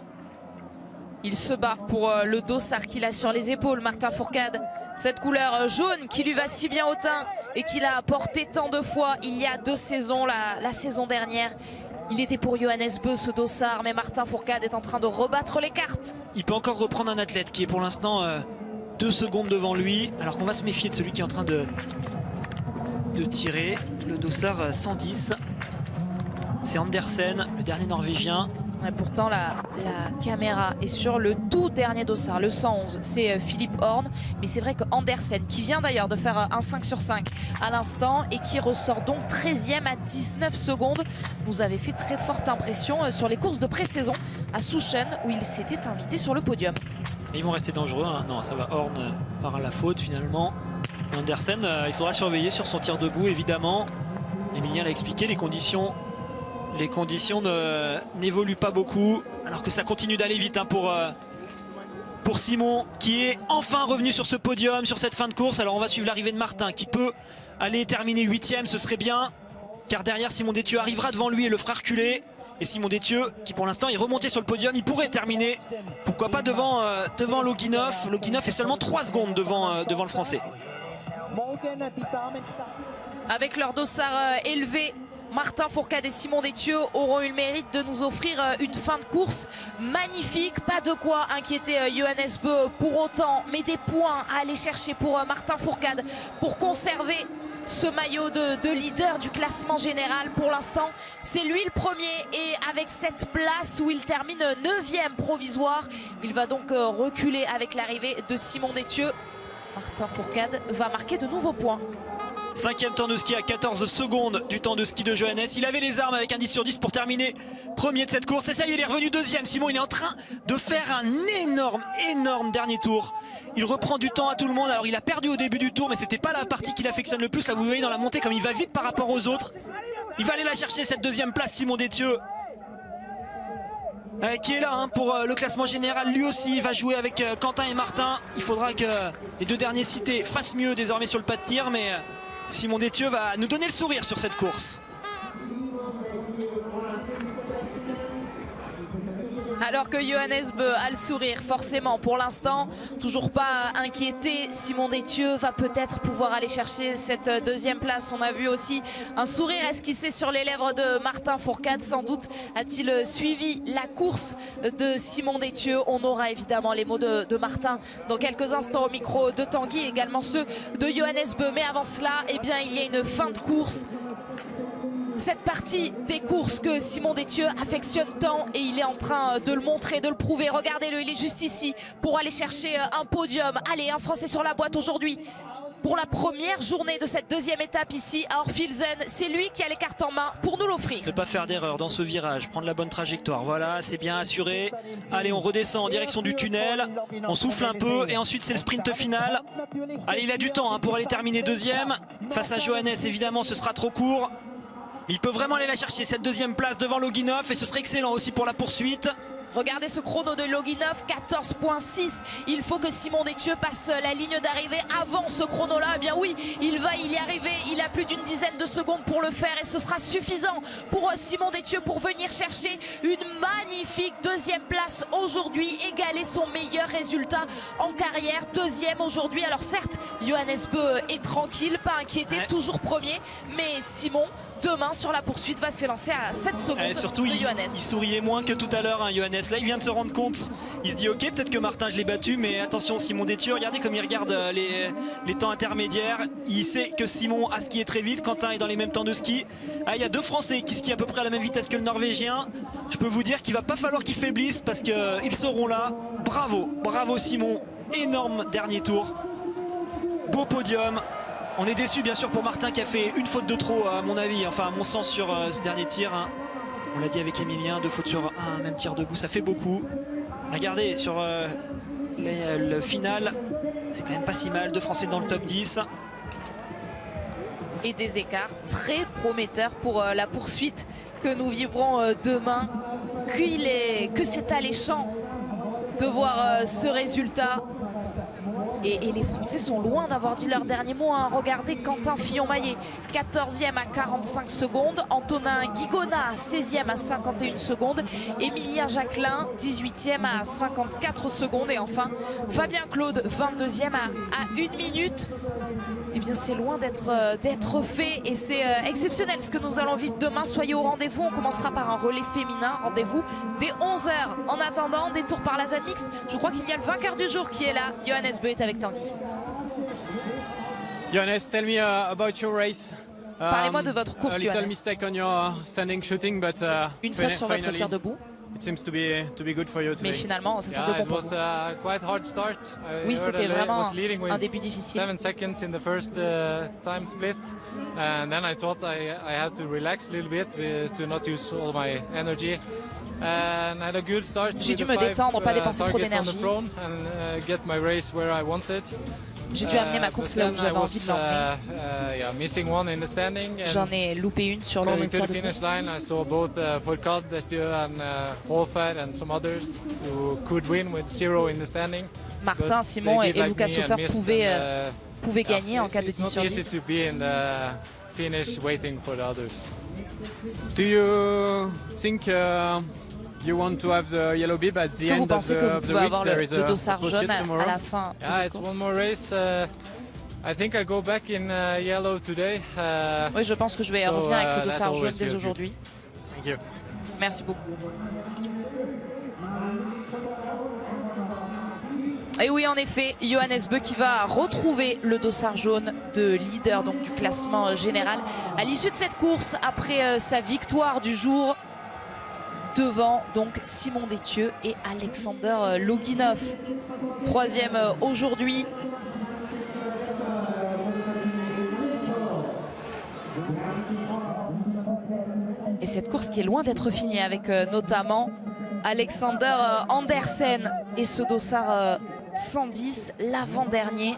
Il se bat pour le dossard qu'il a sur les épaules, Martin Fourcade. Cette couleur jaune qui lui va si bien au teint et qu'il a porté tant de fois il y a 2 saisons, la saison dernière. Il était pour Johannes Beu ce dossard, mais Martin Fourcade est en train de rebattre les cartes. Il peut encore reprendre un athlète qui est pour l'instant 2 secondes devant lui, alors qu'on va se méfier de celui qui est en train de tirer. Le dossard 110, c'est Andersen, le dernier norvégien. Et pourtant la caméra est sur le tout dernier dossard, le 111, c'est Philippe Horn. Mais c'est vrai que Andersen, qui vient d'ailleurs de faire un 5 sur 5 à l'instant et qui ressort donc 13e à 19 secondes, nous avait fait très forte impression sur les courses de pré-saison à Souchen où il s'était invité sur le podium. Et ils vont rester dangereux, hein. Non, ça va, Horn par la faute finalement. Andersen, il faudra le surveiller sur son tir debout évidemment. Emilien l'a expliqué, les conditions n'évoluent pas beaucoup, alors que ça continue d'aller vite pour Simon, qui est enfin revenu sur ce podium, sur cette fin de course. Alors on va suivre l'arrivée de Martin, qui peut aller terminer 8e, ce serait bien, car derrière Simon Détieux arrivera devant lui et le fera reculer. Et Simon Détieux, qui pour l'instant est remonté sur le podium, il pourrait terminer, pourquoi pas devant Loginov. Loginov est seulement 3 secondes devant le Français. Avec leur dossard élevé, Martin Fourcade et Simon Détieux auront eu le mérite de nous offrir une fin de course magnifique. Pas de quoi inquiéter Johannes Beu pour autant, mais des points à aller chercher pour Martin Fourcade pour conserver ce maillot de leader du classement général. Pour l'instant, c'est lui le premier et avec cette place où il termine 9e provisoire, il va donc reculer avec l'arrivée de Simon Détieux. Martin Fourcade va marquer de nouveaux points. 5e temps de ski à 14 secondes du temps de ski de Johannes. Il avait les armes avec un 10 sur 10 pour terminer premier de cette course. Et ça y est, il est revenu 2e. Simon, il est en train de faire un énorme dernier tour. Il reprend du temps à tout le monde. Alors il a perdu au début du tour, mais c'était pas la partie qu'il affectionne le plus. Là vous voyez dans la montée comme il va vite par rapport aux autres. Il va aller la chercher cette 2e place, Simon Détieux. Qui est là pour le classement général. Lui aussi il va jouer avec Quentin et Martin. Il faudra que les 2 derniers cités fassent mieux désormais sur le pas de tir, mais Simon Détieux va nous donner le sourire sur cette course. Alors que Johannes Beu a le sourire, forcément, pour l'instant, toujours pas inquiété. Simon Détieux va peut-être pouvoir aller chercher cette deuxième place. On a vu aussi un sourire esquissé sur les lèvres de Martin Fourcade. Sans doute a-t-il suivi la course de Simon Détieux. On aura évidemment les mots de Martin dans quelques instants au micro de Tanguy, également ceux de Johannes Beu. Mais avant cela, eh bien, il y a une fin de course. Cette partie des courses que Simon Détieux affectionne tant et il est en train de le montrer, de le prouver. Regardez-le, il est juste ici pour aller chercher un podium. Allez, un Français sur la boîte aujourd'hui pour la première journée de cette deuxième étape ici à Orphilsen. C'est lui qui a les cartes en main pour nous l'offrir. Ne pas faire d'erreur dans ce virage, prendre la bonne trajectoire. Voilà, c'est bien assuré. Allez, on redescend en direction du tunnel. On souffle un peu et ensuite c'est le sprint final. Allez, il a du temps pour aller terminer deuxième. Face à Johannes, évidemment, ce sera trop court. Il peut vraiment aller la chercher, cette deuxième place devant Loginov, et ce serait excellent aussi pour la poursuite. Regardez ce chrono de Loginov, 14.6. Il faut que Simon Détieux passe la ligne d'arrivée avant ce chrono-là. Eh bien oui, il va y arriver. Il a plus d'une dizaine de secondes pour le faire et ce sera suffisant pour Simon Détieux pour venir chercher une magnifique deuxième place aujourd'hui, égaler son meilleur résultat en carrière. Deuxième aujourd'hui. Alors certes, Johannes Beu est tranquille, pas inquiété, toujours premier, mais Simon, demain sur la poursuite, va s'élancer à 7 secondes et surtout, de Johannes. Il souriait moins que tout à l'heure, Johannes. Là, il vient de se rendre compte. Il se dit, ok, peut-être que Martin, je l'ai battu, mais attention, Simon Détieux, regardez comme il regarde les temps intermédiaires. Il sait que Simon a skié très vite. Quentin est dans les mêmes temps de ski. Ah, il y a deux Français qui skient à peu près à la même vitesse que le Norvégien. Je peux vous dire qu'il va pas falloir qu'ils faiblissent parce qu'ils seront là. Bravo, bravo Simon. Énorme dernier tour. Beau podium. On est déçu bien sûr pour Martin qui a fait une faute de trop à mon avis, enfin à mon sens sur ce dernier tir. On l'a dit avec Emilien, 2 fautes sur un même tir debout, ça fait beaucoup. Regardez sur le final, c'est quand même pas si mal, 2 Français dans le top 10. Et des écarts très prometteurs pour la poursuite que nous vivrons demain. Que c'est alléchant de voir ce résultat. Et les Français sont loin d'avoir dit leur dernier mot. Regardez Quentin Fillon-Maillet, 14e à 45 secondes. Antonin Guigona, 16e à 51 secondes. Emilien Jacquelin, 18e à 54 secondes. Et enfin, Fabien Claude, 22e à 1 minute. Eh bien, c'est loin d'être fait et c'est exceptionnel ce que nous allons vivre demain. Soyez au rendez-vous. On commencera par un relais féminin. Rendez-vous dès 11 h. En attendant, des tours par la zone mixte. Je crois qu'il y a le vainqueur du jour qui est là. Johannes Beu est avec Tanguy. Johannes, tell me about your race. Parlez-moi de votre course, a little Johannes. mistake on your standing shooting, but Une faute sur votre tir debout. It seems to be good for you today. Mais finalement, ça semble bon pour vous. Quite hard start. Oui, c'était vraiment un début difficile. 7 seconds in the first time split, and then I thought I had to relax a little bit to not use all my energy. And I had a good start. J'ai dû me détendre, pas dépenser trop d'énergie. And get my race where I wanted. J'ai dû amener ma course là où j'avais envie de l'emmener. J'en ai loupé une sur le tir de finish line. I saw both Fourcade, Détieux and Holford and some others who could win with 0 in the standing. Martin, Simon et Lucas Hofer pouvaient gagner en cas de 10 sur 10. It's not easy to be in the finish waiting for the others. Do you think you want to have the yellow bib at the end of the week? There is le dossard jaune à la fin de yeah, cette it's course. one more race. I think I go back in yellow today. Oui, je pense que je vais revenir avec le dossard jaune dès aujourd'hui. Thank you. Merci beaucoup. Et oui, en effet, Johannes Beu qui va retrouver le dossard jaune de leader donc, du classement général à l'issue de cette course après sa victoire du jour devant donc Simon Détieux et Alexander Loginov. 3e aujourd'hui. Et cette course qui est loin d'être finie avec notamment Alexander Andersen et ce dossard 110, l'avant-dernier.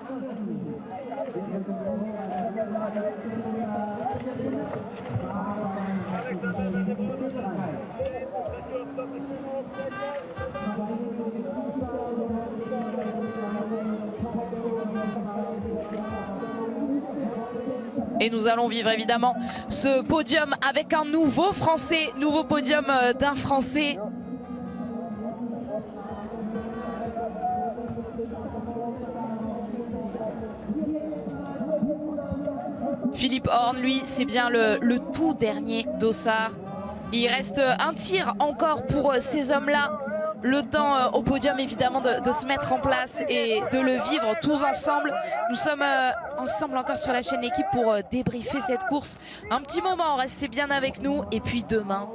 Et nous allons vivre évidemment ce podium avec un nouveau Français, nouveau podium d'un Français. Philippe Horn, lui, c'est bien le tout dernier dossard. Il reste un tir encore pour ces hommes-là. Le temps au podium, évidemment, de se mettre en place et de le vivre tous ensemble. Nous sommes ensemble encore sur la chaîne L'équipe pour débriefer cette course. Un petit moment, restez bien avec nous. Et puis demain,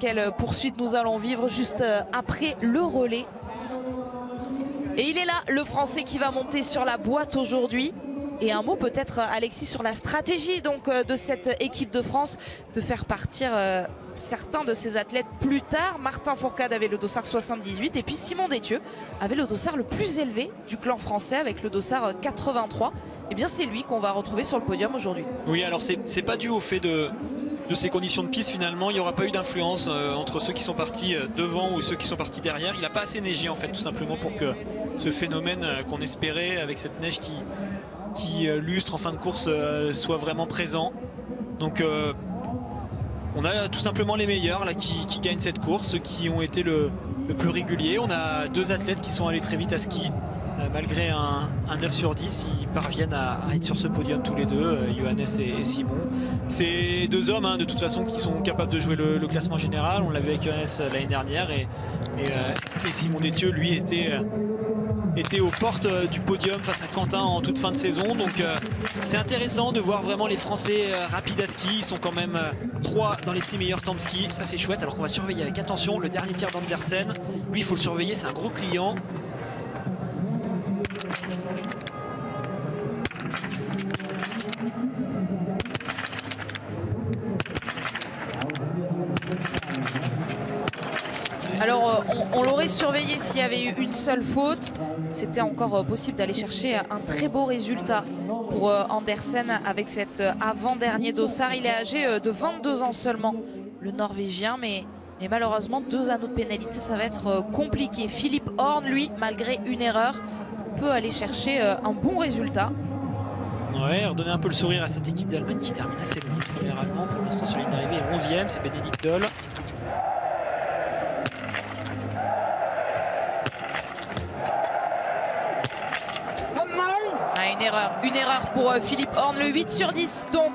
quelle poursuite nous allons vivre juste après le relais. Et il est là, le Français qui va monter sur la boîte aujourd'hui. Et un mot peut-être, Alexis, sur la stratégie donc, de cette équipe de France de faire partir certains de ses athlètes plus tard. Martin Fourcade avait le dossard 78 et puis Simon Détieux avait le dossard le plus élevé du clan français avec le dossard 83. Et bien c'est lui qu'on va retrouver sur le podium aujourd'hui. Oui, alors c'est pas dû au fait de ces conditions de piste finalement. Il n'y aura pas eu d'influence entre ceux qui sont partis devant ou ceux qui sont partis derrière. Il n'a pas assez neigé en fait tout simplement pour que ce phénomène qu'on espérait avec cette neige qui lustre en fin de course soit vraiment présent. Donc on a tout simplement les meilleurs là, qui gagnent cette course, ceux qui ont été le plus régulier. On a deux athlètes qui sont allés très vite à ski. Malgré un 9 sur 10, ils parviennent à être sur ce podium tous les deux, Johannes et Simon. C'est deux hommes de toute façon qui sont capables de jouer le classement général. On l'avait avec Johannes l'année dernière et Simon Détieux lui était aux portes du podium face à Quentin en toute fin de saison. Donc c'est intéressant de voir vraiment les Français rapides à ski. Ils sont quand même 3 dans les 6 meilleurs temps de ski. Ça c'est chouette. Alors qu'on va surveiller avec attention le dernier tir d'Andersen. Lui il faut le surveiller, c'est un gros client. Alors on l'aurait surveillé s'il y avait eu une seule faute. C'était encore possible d'aller chercher un très beau résultat pour Andersen avec cet avant-dernier dossard. Il est âgé de 22 ans seulement, le Norvégien, mais malheureusement 2 anneaux de pénalité, ça va être compliqué. Philippe Horn, lui, malgré une erreur, peut aller chercher un bon résultat. Ouais, redonner un peu le sourire à cette équipe d'Allemagne qui termine assez loin. Le premier allemand pour l'instant sur la ligne d'arrivée est 11e, c'est Bénédicte Doll. Une erreur pour Philippe Horn, le 8 sur 10 donc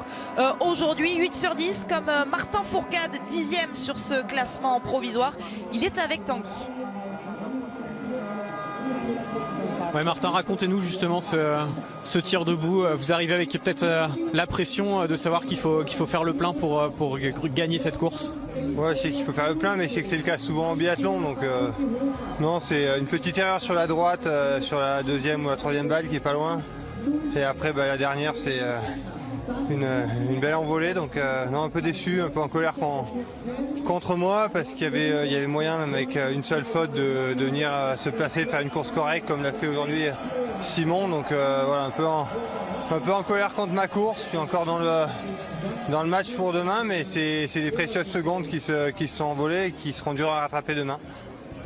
aujourd'hui, 8 sur 10 comme Martin Fourcade, 10e sur ce classement provisoire. Il est avec Tanguy. Ouais, Martin, racontez-nous justement ce tir debout. Vous arrivez avec peut-être la pression de savoir qu'il faut faire le plein pour gagner cette course. Ouais, je sais qu'il faut faire le plein, mais je sais que c'est le cas souvent en biathlon. Donc non, c'est une petite erreur sur la droite, sur la 2e ou la 3e balle qui est pas loin. Et après, la dernière, c'est une belle envolée. Donc non, un peu déçu, un peu en colère contre moi, parce qu'il y avait moyen, même avec une seule faute, de venir se placer, de faire une course correcte comme l'a fait aujourd'hui Simon. Donc voilà, un peu en colère contre ma course. Je suis encore dans le match pour demain, mais c'est des précieuses secondes qui se sont envolées et qui seront dures à rattraper demain.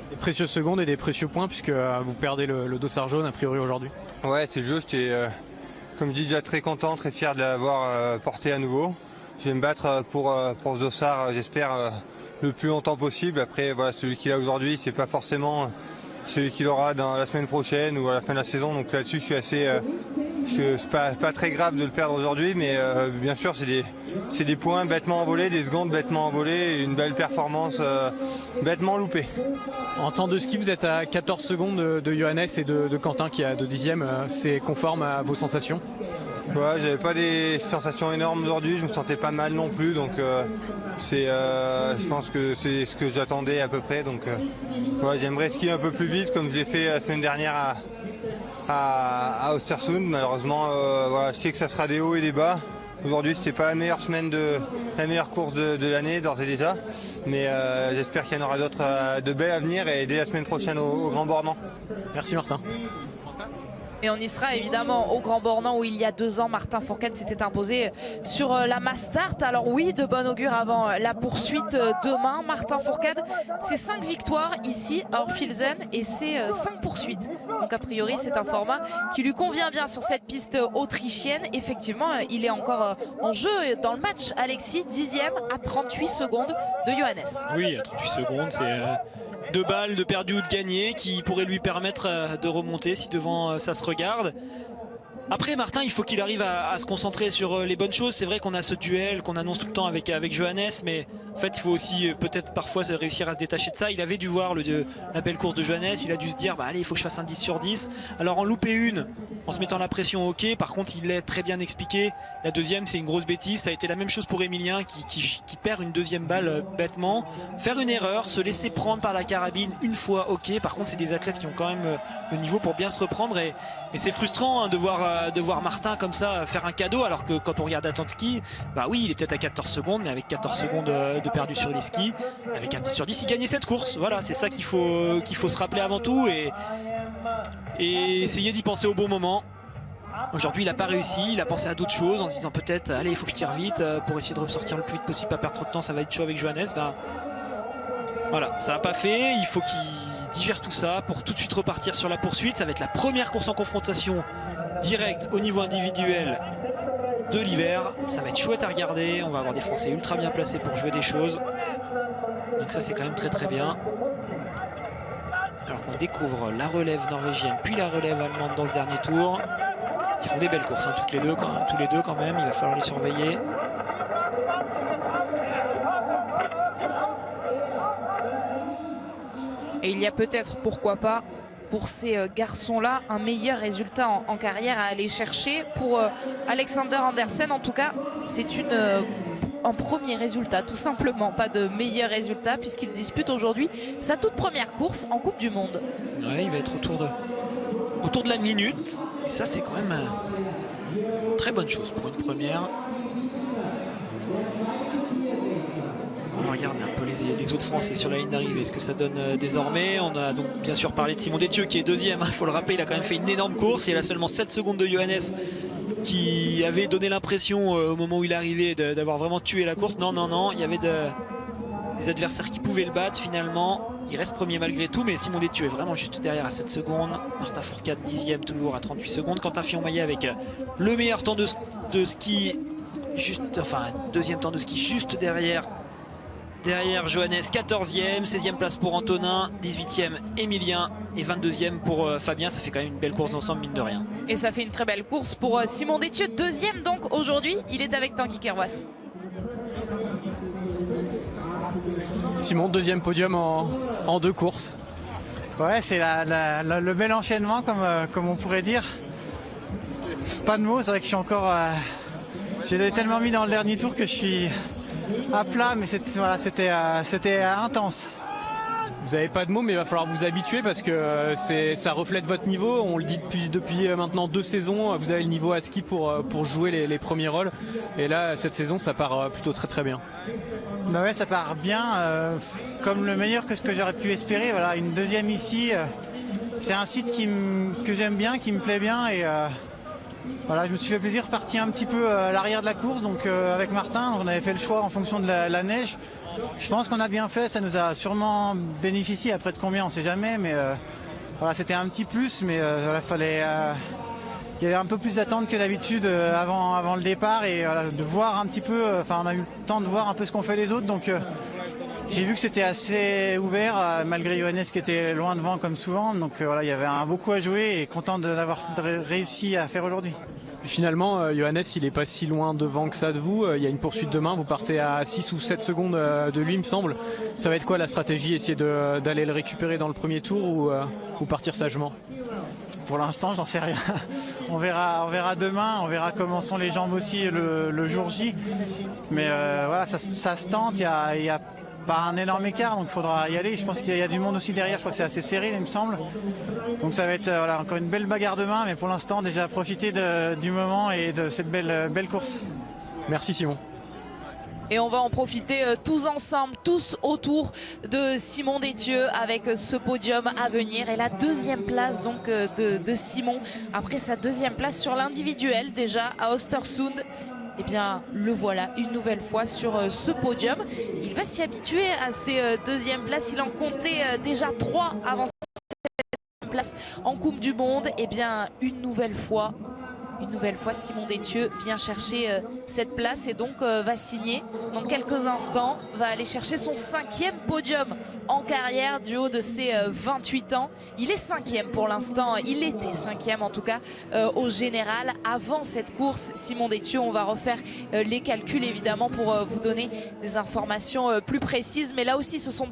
Des précieuses secondes et des précieux points puisque vous perdez le dossard jaune a priori aujourd'hui. Ouais, c'est le jeu. J'étais, comme je dis, déjà très content, très fier de l'avoir porté à nouveau. Je vais me battre pour ce dossard, j'espère, le plus longtemps possible. Après, voilà, celui qu'il a aujourd'hui, c'est pas forcément celui qu'il aura dans la semaine prochaine ou à la fin de la saison. Donc là-dessus, je suis assez... c'est pas très grave de le perdre aujourd'hui, mais bien sûr, c'est des points bêtement envolés, des secondes bêtement envolées, et une belle performance bêtement loupée. En temps de ski, vous êtes à 14 secondes de Johannes et de Quentin qui a de 10e. C'est conforme à vos sensations? Ouais, j'avais pas des sensations énormes aujourd'hui, je me sentais pas mal non plus, donc je pense que c'est ce que j'attendais à peu près. Donc ouais, j'aimerais skier un peu plus vite comme je l'ai fait la semaine dernière à Östersund. Malheureusement, voilà, je sais que ça sera des hauts et des bas. Aujourd'hui, c'était pas la meilleure semaine la meilleure course de l'année d'ores et déjà, mais j'espère qu'il y en aura d'autres de belles à venir et dès la semaine prochaine au Grand Bornand. Merci Martin. Et on y sera évidemment au Grand Bornand où il y a 2 ans, Martin Fourcade s'était imposé sur la Mass Start. Alors oui, de bon augure avant la poursuite demain. Martin Fourcade, c'est 5 victoires ici à Orphilsen et c'est 5 poursuites. Donc a priori, c'est un format qui lui convient bien sur cette piste autrichienne. Effectivement, il est encore en jeu dans le match. Alexis, 10e à 38 secondes de Johannes. Oui, à 38 secondes, c'est... 2 balles de perdu ou de gagné qui pourraient lui permettre de remonter si devant ça se regarde. Après Martin, il faut qu'il arrive à se concentrer sur les bonnes choses. C'est vrai qu'on a ce duel qu'on annonce tout le temps avec Johannes, mais en fait il faut aussi peut-être parfois réussir à se détacher de ça. Il avait dû voir la belle course de Johannes, il a dû se dire bah allez, il faut que je fasse un 10 sur 10. Alors en louper une, en se mettant la pression, ok, par contre il l'a très bien expliqué. La deuxième c'est une grosse bêtise, ça a été la même chose pour Emilien qui perd une deuxième balle bêtement. Faire une erreur, se laisser prendre par la carabine une fois, ok, par contre c'est des athlètes qui ont quand même le niveau pour bien se reprendre et c'est frustrant hein, de voir Martin comme ça faire un cadeau alors que quand on regarde Atantski, bah oui il est peut-être à 14 secondes mais avec 14 secondes de perdu sur les skis, avec un 10 sur 10 il gagnait cette course, voilà c'est ça qu'il faut se rappeler avant tout et essayer d'y penser au bon moment. Aujourd'hui il n'a pas réussi, il a pensé à d'autres choses en se disant peut-être allez il faut que je tire vite pour essayer de ressortir le plus vite possible, pas perdre trop de temps, ça va être chaud avec Johannes. Bah, voilà, ça n'a pas fait, il faut qu'il digère tout ça pour tout de suite repartir sur la poursuite. Ça va être la première course en confrontation directe au niveau individuel de l'hiver. Ça va être chouette à regarder, on va avoir des Français ultra bien placés pour jouer des choses. Donc ça c'est quand même très très bien. Alors qu'on découvre la relève norvégienne puis la relève allemande dans ce dernier tour. Ils font des belles courses hein, tous les deux quand même, il va falloir les surveiller. Et il y a peut-être, pourquoi pas, pour ces garçons-là, un meilleur résultat en carrière à aller chercher. Pour Alexander Andersen, en tout cas, c'est un premier résultat, tout simplement. Pas de meilleur résultat, puisqu'il dispute aujourd'hui sa toute première course en Coupe du Monde. Ouais, il va être autour de la minute. Et ça, c'est quand même une très bonne chose pour une première. On regarde un peu les autres Français sur la ligne d'arrivée, ce que ça donne désormais. On a donc bien sûr parlé de Simon Détieux qui est deuxième, il faut le rappeler, il a quand même fait une énorme course. Il a seulement 7 secondes de Johannes qui avait donné l'impression au moment où il est arrivé d'avoir vraiment tué la course. Non, il y avait des adversaires qui pouvaient le battre finalement. Il reste premier malgré tout, mais Simon Détieux est vraiment juste derrière à 7 secondes. Martin Fourcade 10e toujours à 38 secondes. Quentin Fillon-Maillet avec le meilleur temps de ski, deuxième temps de ski juste derrière Johannes, 14e, 16e place pour Antonin, 18e Emilien et 22e pour Fabien. Ça fait quand même une belle course d'ensemble mine de rien. Et ça fait une très belle course pour Simon Détieux, deuxième donc aujourd'hui. Il est avec Tanguy Kerouas. Simon, deuxième podium en 2 courses. Ouais, c'est le bel enchaînement comme on pourrait dire. Pas de mots, c'est vrai que je suis encore... j'ai tellement mis dans le dernier tour que je suis à plat, mais c'était intense. Vous n'avez pas de mots, mais il va falloir vous habituer parce que ça reflète votre niveau. On le dit depuis maintenant 2 saisons. Vous avez le niveau à ski pour jouer les premiers rôles. Et là, cette saison, ça part plutôt très très bien. Bah ouais, ça part bien, comme le meilleur que ce que j'aurais pu espérer. Voilà, une deuxième ici. C'est un site que j'aime bien, qui me plaît bien. Et voilà, je me suis fait plaisir, parti un petit peu à l'arrière de la course. Donc avec Martin, on avait fait le choix en fonction de la neige. Je pense qu'on a bien fait, ça nous a sûrement bénéficié. Après de combien, on ne sait jamais, mais voilà, c'était un petit plus, mais voilà, il y avait un peu plus d'attente que d'habitude avant le départ et de voir un petit peu, on a eu le temps de voir un peu ce qu'ont fait les autres, donc j'ai vu que c'était assez ouvert malgré Johannes qui était loin devant comme souvent, donc voilà, il y avait beaucoup à jouer et content d'avoir réussi à faire aujourd'hui. Finalement, Johannes, il n'est pas si loin devant que ça de vous. Il y a une poursuite demain, vous partez à 6 ou 7 secondes de lui, il me semble. Ça va être quoi la stratégie? Essayer d'aller le récupérer dans le premier tour ou partir sagement? Pour l'instant, j'en sais rien. On verra demain, on verra comment sont les jambes aussi le jour J. Mais voilà, ça se tente, il y a pas un énorme écart, donc il faudra y aller. Je pense qu'il y a du monde aussi derrière, je crois que c'est assez serré, il me semble. Donc ça va être voilà, encore une belle bagarre demain, mais pour l'instant, déjà profiter du moment et de cette belle course. Merci Simon. Et on va en profiter tous ensemble, tous autour de Simon Détieux avec ce podium à venir. Et la deuxième place donc de Simon, après sa deuxième place sur l'individuel déjà à Östersund. Eh bien, le voilà une nouvelle fois sur ce podium. Il va s'y habituer à ces deuxièmes places. Il en comptait déjà 3 avant cette place en Coupe du Monde. Eh bien, une nouvelle fois, Une nouvelle fois, Simon Détieux vient chercher cette place et donc va signer dans quelques instants, va aller chercher son 5e podium en carrière du haut de ses 28 ans. Il est 5e pour l'instant, il était 5e en tout cas au général avant cette course. Simon Détieux, on va refaire les calculs évidemment pour vous donner des informations plus précises, mais là aussi ce sont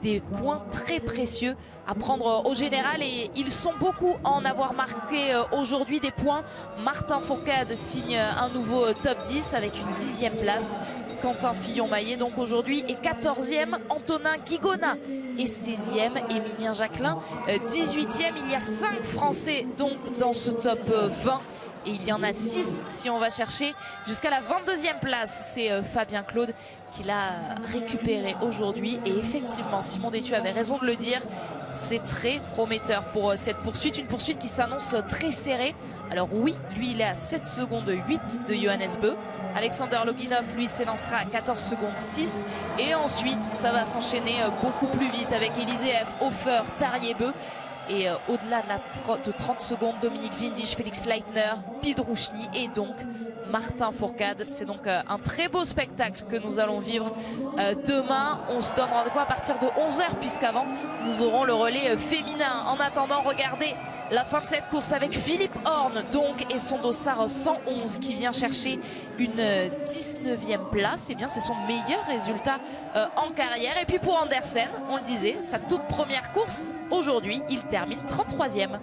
des points très précieux à prendre au général et ils sont beaucoup à en avoir marqué aujourd'hui des points. Martin Fourcade signe un nouveau top 10 avec une 10e place. Quentin Fillon-Maillet donc aujourd'hui est 14e, Antonin Guigona est 16e, Émilien Jacquelin 18e. Il y a 5 Français donc dans ce top 20. Et il y en a 6 si on va chercher jusqu'à la 22e place. C'est Fabien Claude qui l'a récupéré aujourd'hui. Et effectivement, Simon Détieux avait raison de le dire. C'est très prometteur pour cette poursuite. Une poursuite qui s'annonce très serrée. Alors oui, lui il est à 7 secondes 8 de Johannes Beu. Alexander Loginov, lui, s'élancera à 14 secondes 6. Et ensuite, ça va s'enchaîner beaucoup plus vite avec Élisée F, Hofer, Tarier-Beu. Et au-delà de 30 secondes, Dominique Windisch, Félix Leitner, Pidrouchny et donc Martin Fourcade. C'est donc un très beau spectacle que nous allons vivre demain. On se donne rendez-vous à partir de 11h puisqu'avant nous aurons le relais féminin. En attendant, regardez la fin de cette course avec Philippe Horn donc et son dossard 111 qui vient chercher une 19e place. Et bien c'est son meilleur résultat en carrière. Et puis pour Andersen, on le disait, sa toute première course aujourd'hui, il termine 33e.